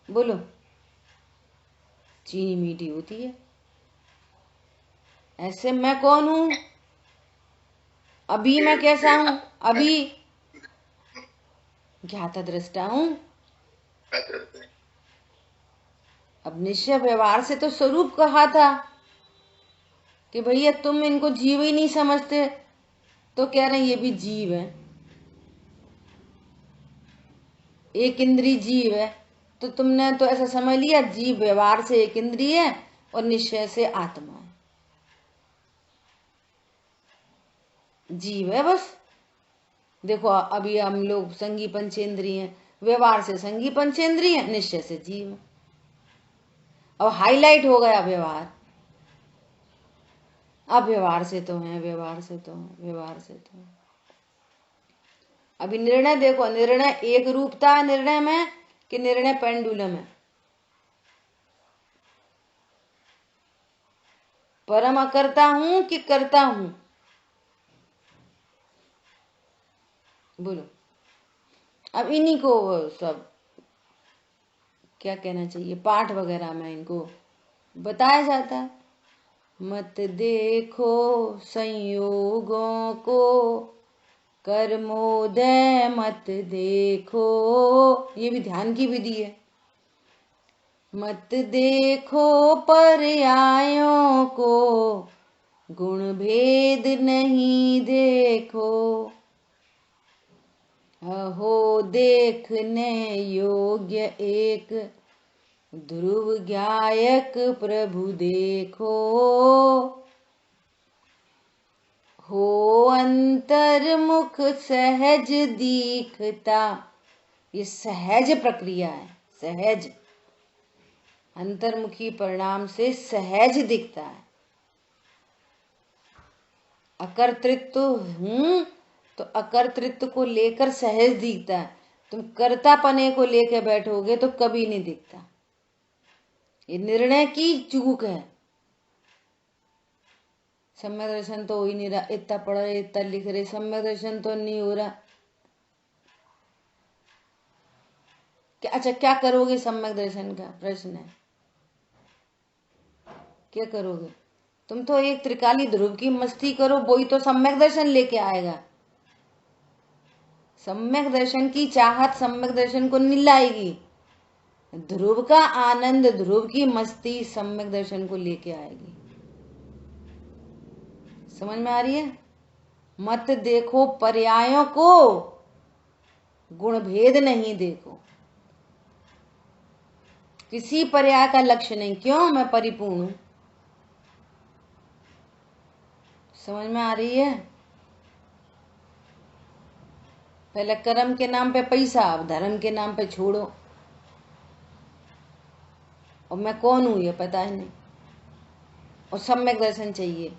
बोलो। चीनी मीठी होती है। ऐसे मैं कौन हूं? अभी मैं कैसा हूं? अभी ज्ञाता दृष्टा हूं। अब निश्चय व्यवहार से तो स्वरूप कहा था कि भैया तुम इनको जीव ही नहीं समझते, तो कह रहे हैं ये भी जीव है, एक इंद्रिय जीव है, तो तुमने तो ऐसा समझ लिया जीव व्यवहार से एक इंद्रिय है और निश्चय से आत्मा है, जीव है बस। देखो अभी हम लोग संगी पंचेंद्रिय हैं, व्यवहार से संगी पंचेंद्रिय है, निश्चय से जीव है। अब हाईलाइट हो गया व्यवहार, अब व्यवहार से तो है, व्यवहार से तो है, व्यवहार से तो है। अभी निर्णय देखो, निर्णय एक रूपता है निर्णय में कि निर्णय पेंडुलम है? परम अकर्ता हूं कि करता हूं? बोलो। अब इन्हीं को सब क्या कहना चाहिए, पाठ वगैरह में इनको बताया जाता है। मत देखो संयोगों को, कर्मोदय मत देखो, ये भी ध्यान की विधि है। मत देखो पर्यायों को, गुण भेद नहीं देखो, अहो देखने योग्य एक ध्रुव गायक प्रभु देखो, हो अंतर्मुख सहज दिखता। ये सहज प्रक्रिया है, सहज, अंतर्मुखी परिणाम से सहज दिखता है। अकर्तृत्व हूं तो अकर्तृत्व को लेकर सहज दिखता है, तुम कर्तापने को लेकर बैठोगे तो कभी नहीं दिखता। ये निर्णय की चूक है। सम्यक दर्शन तो हो ही नहीं रहा, इतना पढ़ रहे इतना लिख रहे, सम्यक दर्शन तो नहीं हो रहा। अच्छा क्या करोगे सम्यक दर्शन का प्रश्न है, क्या करोगे? तुम तो एक त्रिकाली ध्रुव की मस्ती करो, वही तो सम्यक दर्शन लेके आएगा। सम्यक दर्शन की चाहत सम्यक दर्शन को नहीं लाएगी, ध्रुव का आनंद, ध्रुव की मस्ती सम्यक दर्शन को लेके आएगी। समझ में आ रही है? मत देखो पर्यायों को, गुण भेद नहीं देखो। किसी पर्याय का लक्ष्य नहीं, क्यों? मैं परिपूर्ण हूं। समझ में आ रही है? पहले कर्म के नाम पे पैसा, अब धर्म के नाम पे छोड़ो, और मैं कौन हूं ये पता है नहीं, और सम्यक दर्शन चाहिए।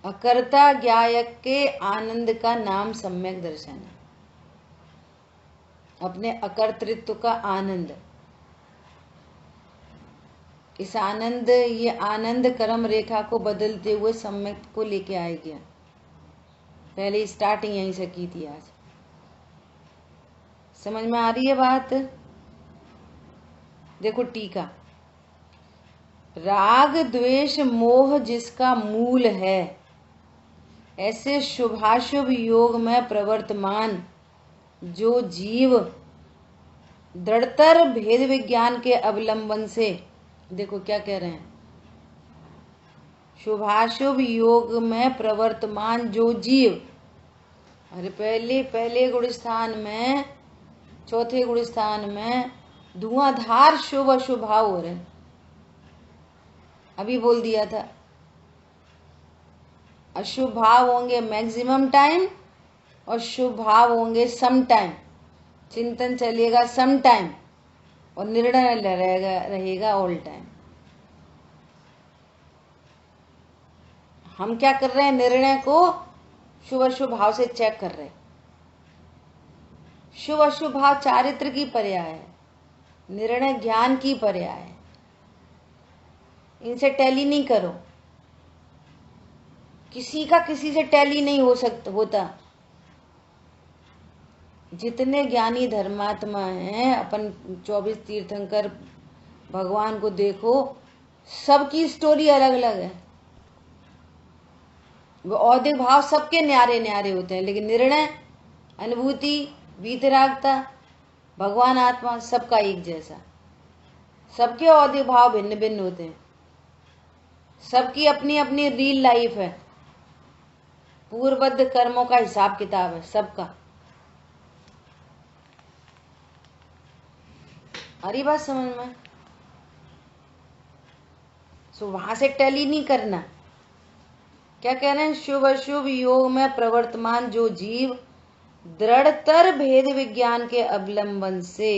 अकर्ता ज्ञायक के आनंद का नाम सम्यक दर्शन है, अपने अकर्तृत्व का आनंद। इस आनंद, ये आनंद कर्म रेखा को बदलते हुए सम्यक को लेके आएगी। पहले स्टार्टिंग यहीं से की थी आज। समझ में आ रही है बात? देखो टीका, राग द्वेष मोह जिसका मूल है, ऐसे शुभाशुभ योग में प्रवर्तमान जो जीव दृढ़तर भेद विज्ञान के अवलंबन से, देखो क्या कह रहे हैं, शुभाशुभ योग में प्रवर्तमान जो जीव, अरे पहले गुण स्थान में, चौथे गुण स्थान में धुआंधार शुभ अशुभ भाव हो रहे हैं, अभी बोल दिया था। अशुभ भाव होंगे मैक्सिमम टाइम और शुभ भाव होंगे सम टाइम, चिंतन चलेगा सम टाइम और निर्णय रहेगा ऑल टाइम। हम क्या कर रहे हैं, निर्णय को शुभ अशुभ भाव से चेक कर रहे हैं। शुभ अशुभ भाव चारित्र की पर्याय है, निर्णय ज्ञान की पर्याय है। इनसे टैली नहीं करो, किसी का किसी से टैली नहीं होता। जितने ज्ञानी धर्मात्मा हैं, अपन 24 तीर्थंकर भगवान को देखो, सबकी स्टोरी अलग अलग है। वो औदिक भाव सबके न्यारे न्यारे होते हैं, लेकिन निर्णय, अनुभूति, वीतरागता, भगवान आत्मा सबका एक जैसा। सबके औदिक भाव भिन्न भिन्न होते हैं, सबकी अपनी अपनी रील लाइफ है, पूर्वबद्ध कर्मों का हिसाब किताब है सबका। अरे बात समझ में? सो वहां से टैली नहीं करना। क्या कह रहे हैं, शुभ अशुभ योग में प्रवर्तमान जो जीव दृढ़तर भेद विज्ञान के अवलंबन से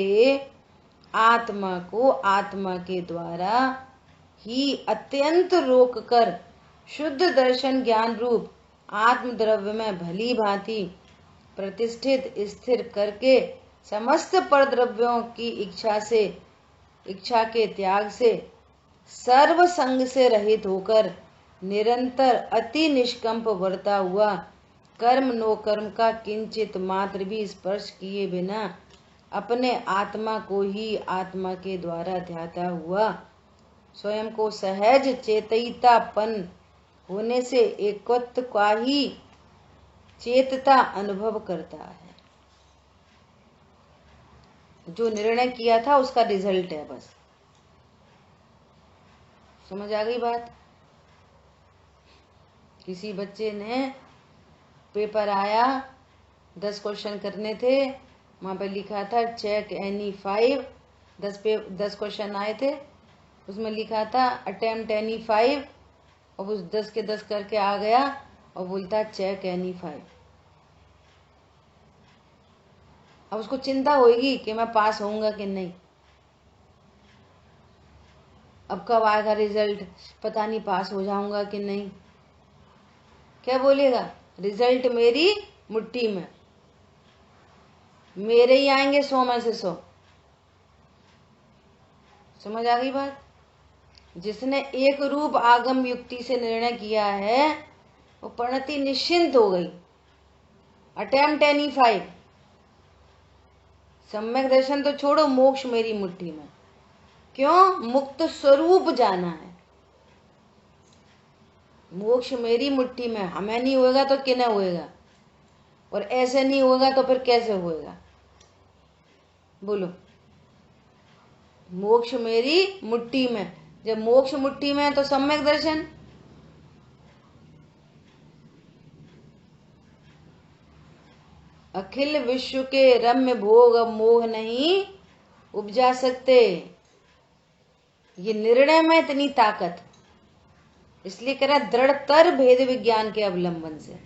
आत्मा को आत्मा के द्वारा ही अत्यंत रोककर शुद्ध दर्शन ज्ञान रूप आत्म द्रव्य में भली भांति प्रतिष्ठित स्थिर करके समस्त परद्रव्यों की इच्छा के त्याग से सर्व संग से रहित होकर निरंतर अति निष्कंप बढ़ता हुआ कर्म नो कर्म का किंचित मात्र भी स्पर्श किए बिना अपने आत्मा को ही आत्मा के द्वारा ध्याता हुआ स्वयं को सहज चेतयितापन होने से एकत्व का ही चेतता अनुभव करता है। जो निर्णय किया था उसका रिजल्ट है, बस समझ आ गई बात। किसी बच्चे ने पेपर आया, 10 क्वेश्चन करने थे, वहां पर लिखा था चेक एनी 5, 10 क्वेश्चन आए थे, उसमें लिखा था अटेम्प्ट एनी 5, और उस 10 के 10 करके आ गया और बोलता चेक एनी 5। अब उसको चिंता होगी कि मैं पास होऊंगा कि नहीं, अब कब आएगा रिजल्ट, पता नहीं पास हो जाऊंगा कि नहीं। क्या बोलेगा, रिजल्ट मेरी मुट्ठी में, मेरे ही आएंगे 100 में से 100। समझ आ गई बात। जिसने एक रूप आगम युक्ति से निर्णय किया है वो परिणति निश्चिंत हो गई। अटेम्प्ट एनी 5, सम्यक दर्शन तो छोड़ो, मोक्ष मेरी मुट्ठी में। क्यों, मुक्त स्वरूप जाना है, मोक्ष मेरी मुट्ठी में। हमें नहीं होएगा तो किन्हें होएगा, और ऐसे नहीं होगा तो फिर कैसे होएगा, बोलो। मोक्ष मेरी मुट्ठी में, जब मोक्ष मुट्ठी में है तो सम्यक दर्शन। अखिल विश्व के रम्य भोग अब मोह नहीं उपजा सकते। ये निर्णय में इतनी ताकत, इसलिए कह रहा दृढ़तर भेद विज्ञान के अवलंबन से,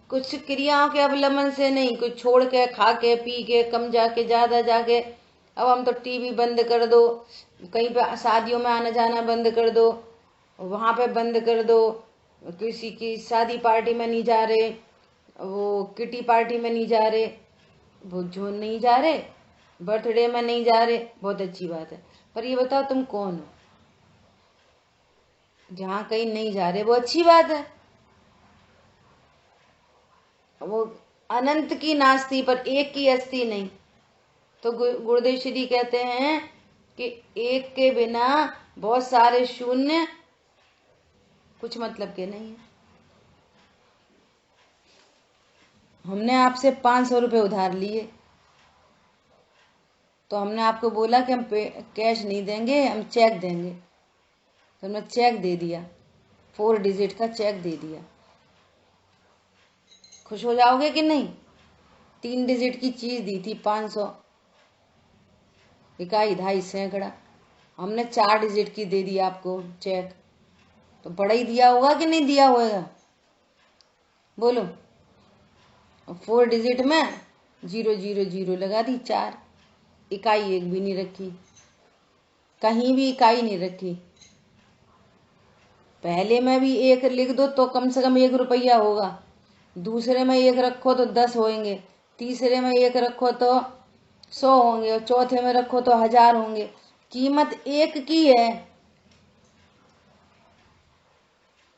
कुछ क्रियाओं के अवलंबन से नहीं, कुछ छोड़ के, खा के, पी के, कम जाके, ज्यादा जाके, अब हम तो टीवी बंद कर दो, कहीं पे शादियों में आना जाना बंद कर दो, वहां पे बंद कर दो, किसी की शादी पार्टी में नहीं जा रहे, वो किटी पार्टी में नहीं जा रहे, वो जो नहीं जा रहे, बर्थडे में नहीं जा रहे, बहुत अच्छी बात है। पर ये बताओ तुम कौन हो, जहां कहीं नहीं जा रहे वो अच्छी बात है। वो अनंत की नास्ती पर एक की अस्ती नहीं। तो गुरुदेव श्री कहते हैं कि एक के बिना बहुत सारे शून्य कुछ मतलब के नहीं है। हमने आपसे 500 रुपये उधार लिए तो हमने आपको बोला कि हम कैश नहीं देंगे, हम चेक देंगे, तो हमने चेक दे दिया, 4 डिजिट का चेक दे दिया। खुश हो जाओगे कि नहीं? 3 डिजिट की चीज दी थी 500, इकाई, ढाई, सैकड़ा, हमने 4 डिजिट की दे दी आपको चेक, तो बड़ा ही दिया होगा कि नहीं दिया होगा? बोलो। 4 डिजिट में 000 लगा दी, 4 इकाई एक भी नहीं रखी, कहीं भी इकाई नहीं रखी। पहले में भी 1 लिख दो तो कम से कम 1 रुपया होगा, दूसरे में 1 रखो तो 10 होंगे, तीसरे में 1 रखो तो 100 होंगे, और चौथे में रखो तो 1000 होंगे। कीमत एक की है।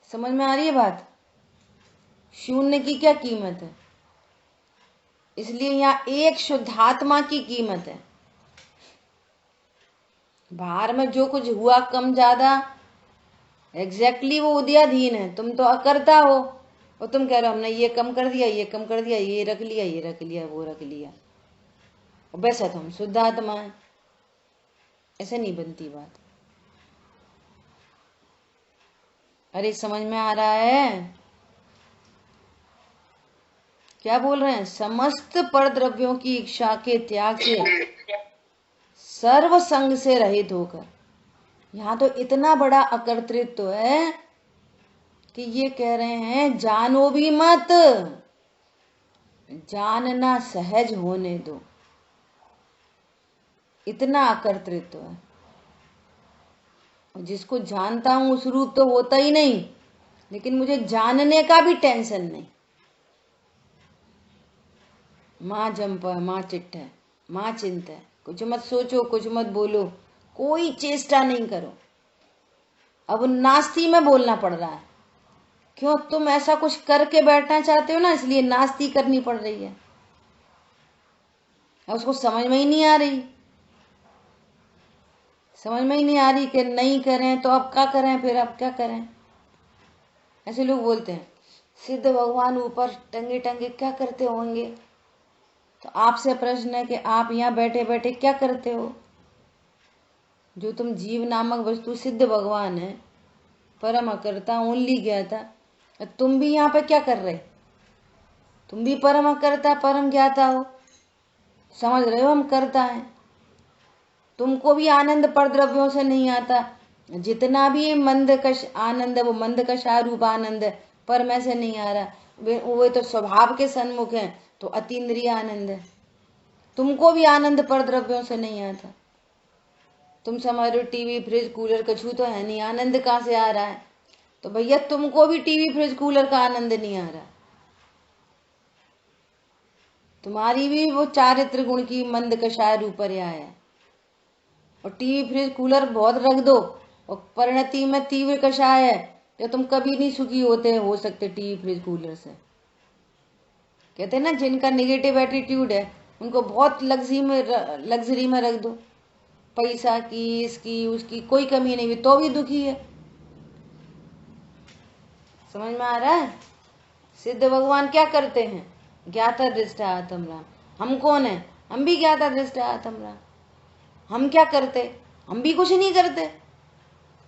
समझ में आ रही है बात? शून्य की क्या कीमत है? इसलिए यहाँ एक शुद्धात्मा की कीमत है। बाहर में जो कुछ हुआ कम ज्यादा एग्जैक्टली वो उदयाधीन है। तुम तो अकर्ता हो और तुम कह रहे हो हमने ये कम कर दिया, ये कम कर दिया, ये रख लिया, ये रख लिया, वो रख लिया, और वैसे तो हम शुद्ध आत्मा है। ऐसे नहीं बनती बात। अरे समझ में आ रहा है क्या बोल रहे हैं? समस्त परद्रव्यों की इच्छा के त्याग से, सर्व संग से रहित होकर। यहाँ तो इतना बड़ा अकर्तृत्व है कि ये कह रहे हैं जानो भी मत, जानना सहज होने दो। इतना अकर्तृत्व है। जिसको जानता हूं उस रूप तो होता ही नहीं, लेकिन मुझे जानने का भी टेंशन नहीं। माँ जंप है, माँ चिट्ठ है, माँ चिंता है। कुछ मत सोचो, कुछ मत बोलो, कोई चेष्टा नहीं करो। अब नास्ती में बोलना पड़ रहा है। क्यों? तुम ऐसा कुछ करके बैठना चाहते हो ना, इसलिए नास्ती करनी पड़ रही है। और उसको समझ में ही नहीं आ रही, समझ में ही नहीं आ रही कि नहीं करें तो अब क्या करें, फिर अब क्या करें। ऐसे लोग बोलते हैं सिद्ध भगवान ऊपर टंगे टंगे क्या करते होंगे। तो आपसे प्रश्न है कि आप यहाँ बैठे बैठे क्या करते हो? जो तुम जीव नामक वस्तु सिद्ध भगवान है, परम अकर्ता, ओनली ज्ञाता, तुम भी यहाँ पे क्या कर रहे? तुम भी परम अकर्ता, परम ज्ञाता हो। समझ रहे हो हम कर्ता हैं। तुमको भी आनंद परद्रव्यों से नहीं आता। जितना भी मंदकश आनंद है वो मंदकशा रूप आनंद है, पर में से नहीं आ रहा। वो तो स्वभाव के सन्मुख है, तो अतीन्द्रिय आनंद है। तुमको भी आनंद परद्रव्यों से नहीं आता। तुम समझ रहे हो टीवी फ्रिज कूलर कछू तो है नहीं, आनंद कहाँ से आ रहा है? तो भैया तुमको भी टीवी फ्रिज कूलर का आनंद नहीं आ रहा। तुम्हारी भी वो चारित्र गुण की मंदकशा रूपरेया है। और टीवी फ्रिज कूलर बहुत रख दो और परिणति में तीव्र कषाय है, तो तुम कभी नहीं सुखी हो सकते टीवी फ्रिज कूलर से। कहते हैं ना जिनका निगेटिव एटीट्यूड है उनको बहुत लग्जरी में रख दो, पैसा की, इसकी उसकी कोई कमी नहीं हुई तो भी दुखी है। समझ में आ रहा है? सिद्ध भगवान क्या करते हैं? ज्ञाता दृष्टा आत्म राम। हम कौन है? हम भी ज्ञाता दृष्टा आत्म राम। हम क्या करते? हम भी कुछ नहीं करते।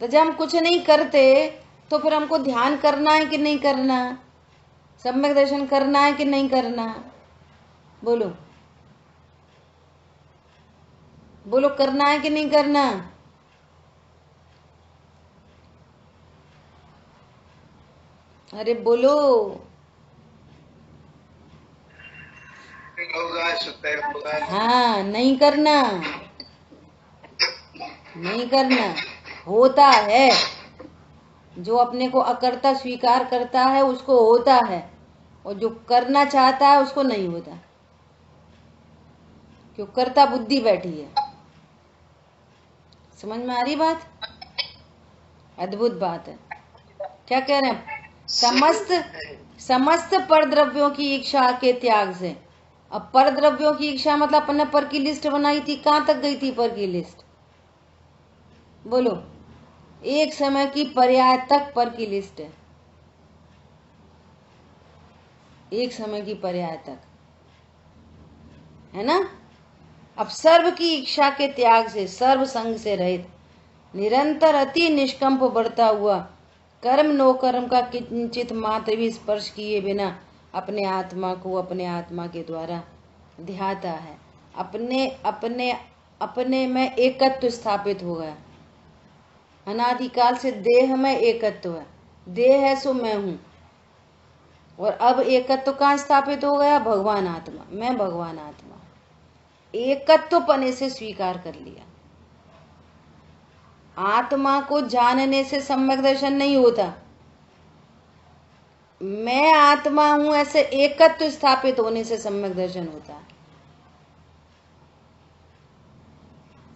तो जब हम कुछ नहीं करते तो फिर हमको ध्यान करना है कि नहीं करना? सम्यक दर्शन करना है कि नहीं करना? बोलो बोलो, करना है कि नहीं करना? अरे बोलो। होगा, सुते होगा। हाँ, नहीं करना, नहीं करना। होता है, जो अपने को अकर्ता स्वीकार करता है उसको होता है, और जो करना चाहता है उसको नहीं होता, क्यों? कर्ता बुद्धि बैठी है। समझ में आ रही बात? अद्भुत बात है। क्या कह रहे हैं? समस्त परद्रव्यों की इच्छा के त्याग से। अब परद्रव्यों की इच्छा मतलब अपने पर की लिस्ट बनाई थी, कहाँ तक गई थी पर की लिस्ट? बोलो, एक समय की पर्याय तक पर की लिस्ट है, एक समय की पर्याय तक, है ना। अब सर्व की इच्छा के त्याग से, सर्व संग से रहित, निरंतर अति निष्कंप बढ़ता हुआ, कर्म नो कर्म का किंचित मात्र भी स्पर्श किए बिना अपने आत्मा को अपने आत्मा के द्वारा ध्याता है। अपने अपने अपने में एकत्व स्थापित हो गया। अनादिकाल से देह में एकत्व है, देह है सो मैं हूं, और अब एकत्व कहाँ स्थापित हो गया? भगवान आत्मा, मैं भगवान आत्मा, एकत्व पने से स्वीकार कर लिया। आत्मा को जानने से सम्यक दर्शन नहीं होता, मैं आत्मा हूं ऐसे एकत्व स्थापित होने से सम्यक दर्शन होता है।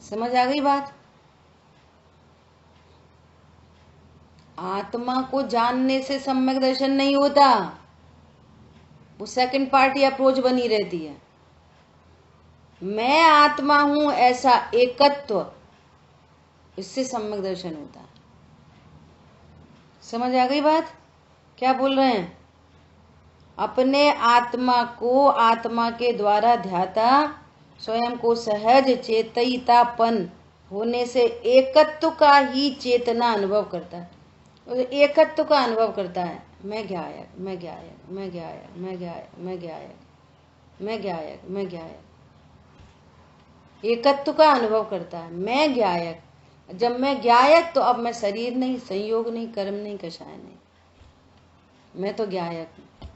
समझ आ गई बात? आत्मा को जानने से सम्यक दर्शन नहीं होता, वो सेकंड पार्टी अप्रोच बनी रहती है। मैं आत्मा हूं ऐसा एकत्व, इससे सम्यक दर्शन होता है। समझ आ गई बात? क्या बोल रहे हैं? अपने आत्मा को आत्मा के द्वारा ध्याता, स्वयं को सहज चेतयितापन होने से एकत्व का ही चेतना अनुभव करता है, एकत्व का अनुभव करता है। मैं ज्ञायक, मैं ज्ञायक, मैं ज्ञायक, मैं ज्ञायक, मैं ज्ञायक, मैं ज्ञायक, मैं ज्ञायक, एकत्व का अनुभव करता है। मैं ज्ञायक, जब मैं ज्ञायक तो अब मैं शरीर नहीं, संयोग नहीं, कर्म नहीं, कषाय नहीं, मैं तो ज्ञायक हूं।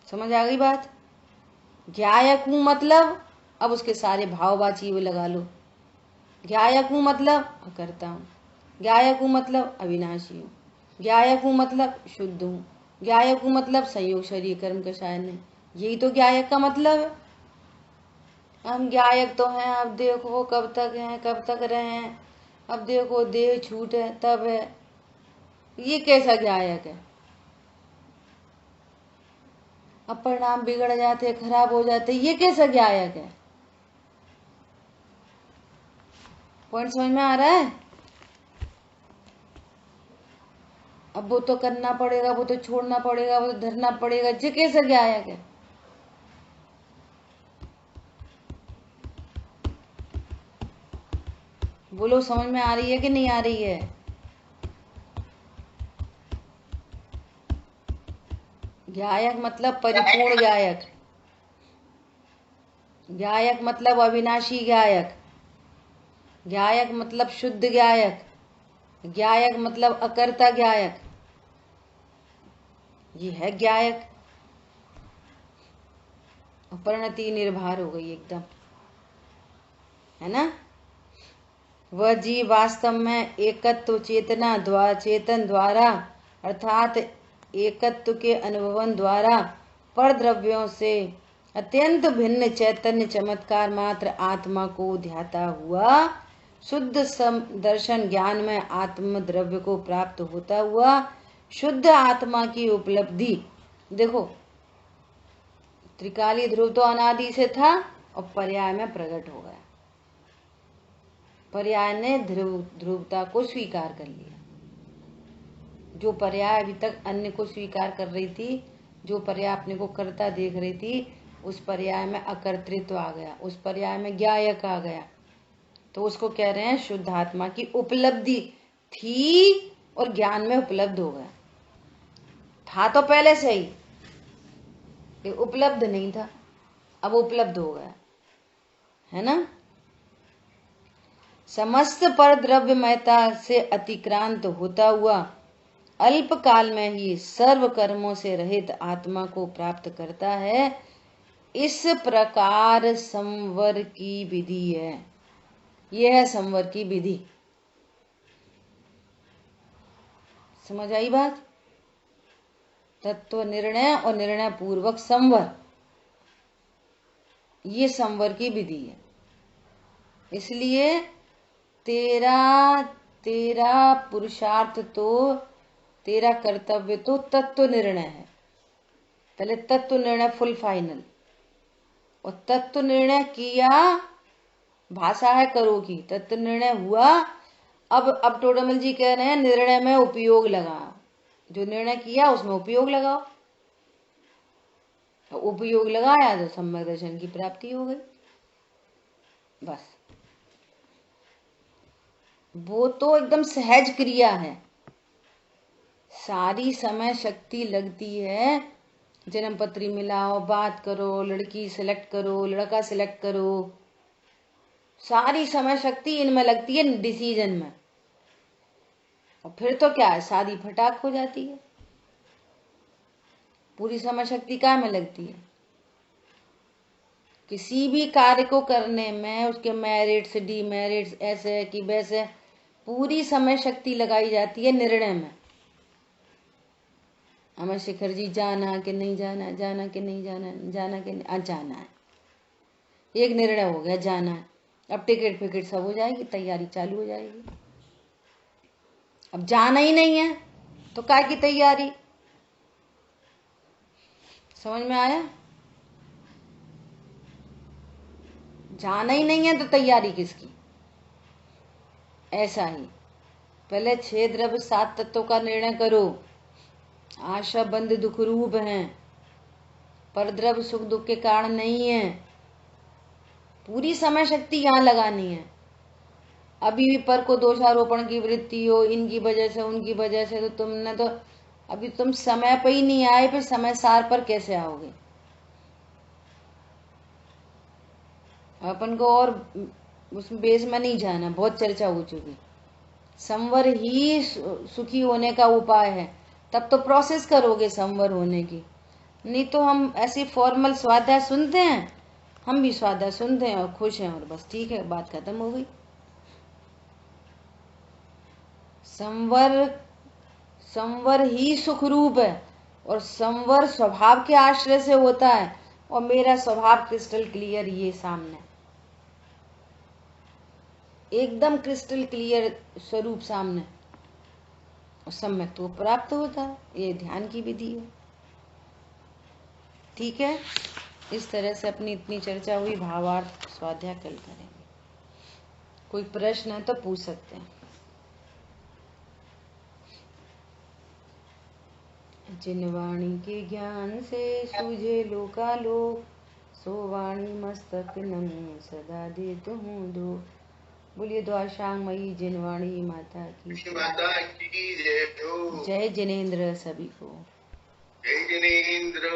समझ आ गई बात? ज्ञायक हूं मतलब अब उसके सारे भाववाची वो लगा लो। ज्ञायक हूं मतलब करता हूं, ज्ञायक हूं मतलब अविनाशी हूं, ज्ञायक हूं मतलब शुद्ध हूं, ज्ञायक हूं मतलब संयोग शरीर कर्म कषाय नहीं। यही तो ज्ञायक का मतलब है। हम ज्ञायक तो हैं, अब देखो कब तक हैं, कब तक रहे हैं, अब देखो देह छूट है तब है। ये कैसा ज्ञायक है? अब परिणाम बिगड़ जाते, खराब हो जाते, ये कैसा ज्ञायक है? पॉइंट समझ में आ रहा है? अब वो तो करना पड़ेगा, वो तो छोड़ना पड़ेगा, वो तो धरना पड़ेगा, ये कैसा ज्ञायक है? बोलो, समझ में आ रही है कि नहीं आ रही है? ज्ञायक मतलब परिपूर्ण ज्ञायक, ज्ञायक मतलब अविनाशी ज्ञायक, ज्ञायक मतलब शुद्ध ज्ञायक, ज्ञायक मतलब अकर्ता ज्ञायक, ये है ज्ञायक। परिणति निर्भर हो गई एकदम, है ना। वह जीव वास्तव में एकत्व चेतना द्वारा, चेतन द्वारा अर्थात एकत्व के अनुभवन द्वारा पर द्रव्यों से अत्यंत भिन्न चैतन्य चमत्कार मात्र आत्मा को ध्याता हुआ शुद्ध दर्शन ज्ञान में आत्म द्रव्य को प्राप्त होता हुआ शुद्ध आत्मा की उपलब्धि। देखो, त्रिकाली ध्रुव तो अनादि से था और पर्याय में प्रकट हो गया। पर्याय ने ध्रुवता को स्वीकार कर लिया। जो पर्याय अभी तक अन्य को स्वीकार कर रही थी, जो पर्याय अपने को कर्ता देख रही थी, उस पर्याय में अकर्तृत्व आ गया, उस पर्याय में ज्ञायक आ गया। तो उसको कह रहे हैं शुद्ध आत्मा की उपलब्धि थी और ज्ञान में उपलब्ध हो गया। था तो पहले से ही, उपलब्ध नहीं था, अब उपलब्ध हो गया, है ना। समस्त पर द्रव्यमयता से अतिक्रांत होता हुआ अल्प काल में ही सर्व कर्मों से रहित आत्मा को प्राप्त करता है। इस प्रकार संवर की विधि है, यह है संवर की विधि। समझ आई बात? तत्व निर्णय और निर्णय पूर्वक संवर, ये संवर की विधि है। इसलिए तेरा पुरुषार्थ तो, तेरा कर्तव्य तो तत्व निर्णय है। पहले तत्व निर्णय फुल फाइनल, और तत्व निर्णय किया भाषा है करो की, तत्व निर्णय हुआ। अब टोडरमल जी कह रहे हैं निर्णय में उपयोग लगाओ, जो निर्णय किया उसमें उपयोग लगाओ। उपयोग लगाया तो सम्यक दर्शन की प्राप्ति हो गई। बस वो तो एकदम सहज क्रिया है, सारी समय शक्ति लगती है। जन्म पत्री मिलाओ, बात करो, लड़की सिलेक्ट करो, लड़का सिलेक्ट करो, सारी समय शक्ति इनमें लगती है डिसीजन में। और फिर तो क्या है, शादी फटाक हो जाती है। पूरी समय शक्ति काय में लगती है? किसी भी कार्य को करने में उसके मेरिट्स डीमेरिट्स ऐसे कि वैसे पूरी समय शक्ति लगाई जाती है निर्णय में। हमें शिखर जी जाना कि नहीं जाना, जाना कि नहीं जाना, जाना कि नहीं, जाना है। एक निर्णय हो गया, जाना है। अब टिकट फिकट सब हो जाएगी, तैयारी चालू हो जाएगी। अब जाना ही नहीं है तो काय की तैयारी? समझ में आया? जाना ही नहीं है तो तैयारी किसकी? ऐसा ही पहले 6 द्रव्य 7 तत्वों का निर्णय करो। आशा बंध दुख रूप हैं, पर द्रव्य सुख दुख के कारण नहीं है। पूरी समय शक्ति यहाँ लगानी है। अभी भी पर को दोषारोपण की वृत्ति हो, इनकी वजह से उनकी वजह से, तो तुमने तो अभी तुम समय पर ही नहीं आए, फिर समय सार पर कैसे आओगे? अपन को और उस बेस में नहीं जाना, बहुत चर्चा हो चुकी। संवर ही सुखी होने का उपाय है, तब तो प्रोसेस करोगे संवर होने की। नहीं तो हम ऐसी फॉर्मल स्वाध्याय सुनते हैं, हम भी स्वाध्याय सुनते हैं और खुश हैं और बस ठीक है, बात खत्म हो गई। संवर ही सुख रूप है और संवर स्वभाव के आश्रय से होता है। और मेरा स्वभाव क्रिस्टल क्लियर ये सामने, एकदम क्रिस्टल क्लियर स्वरूप सामने, और सम्यक तो प्राप्त होता है। ये ध्यान की विधि है। ठीक है, इस तरह से अपनी इतनी चर्चा हुई। भावार्थ स्वाध्याय कल करेंगे। कोई प्रश्न है तो पूछ सकते हैं। जिन वाणी के ज्ञान से सूझे लोकालोक, सो वाणी मस्तक नमो सदा देत हूँ दो। बोलिए द्वाशांगमयी जिनवाणी माता की माता की जय हो। जय जिनेन्द्र सभी को। जय जिनेन्द्र।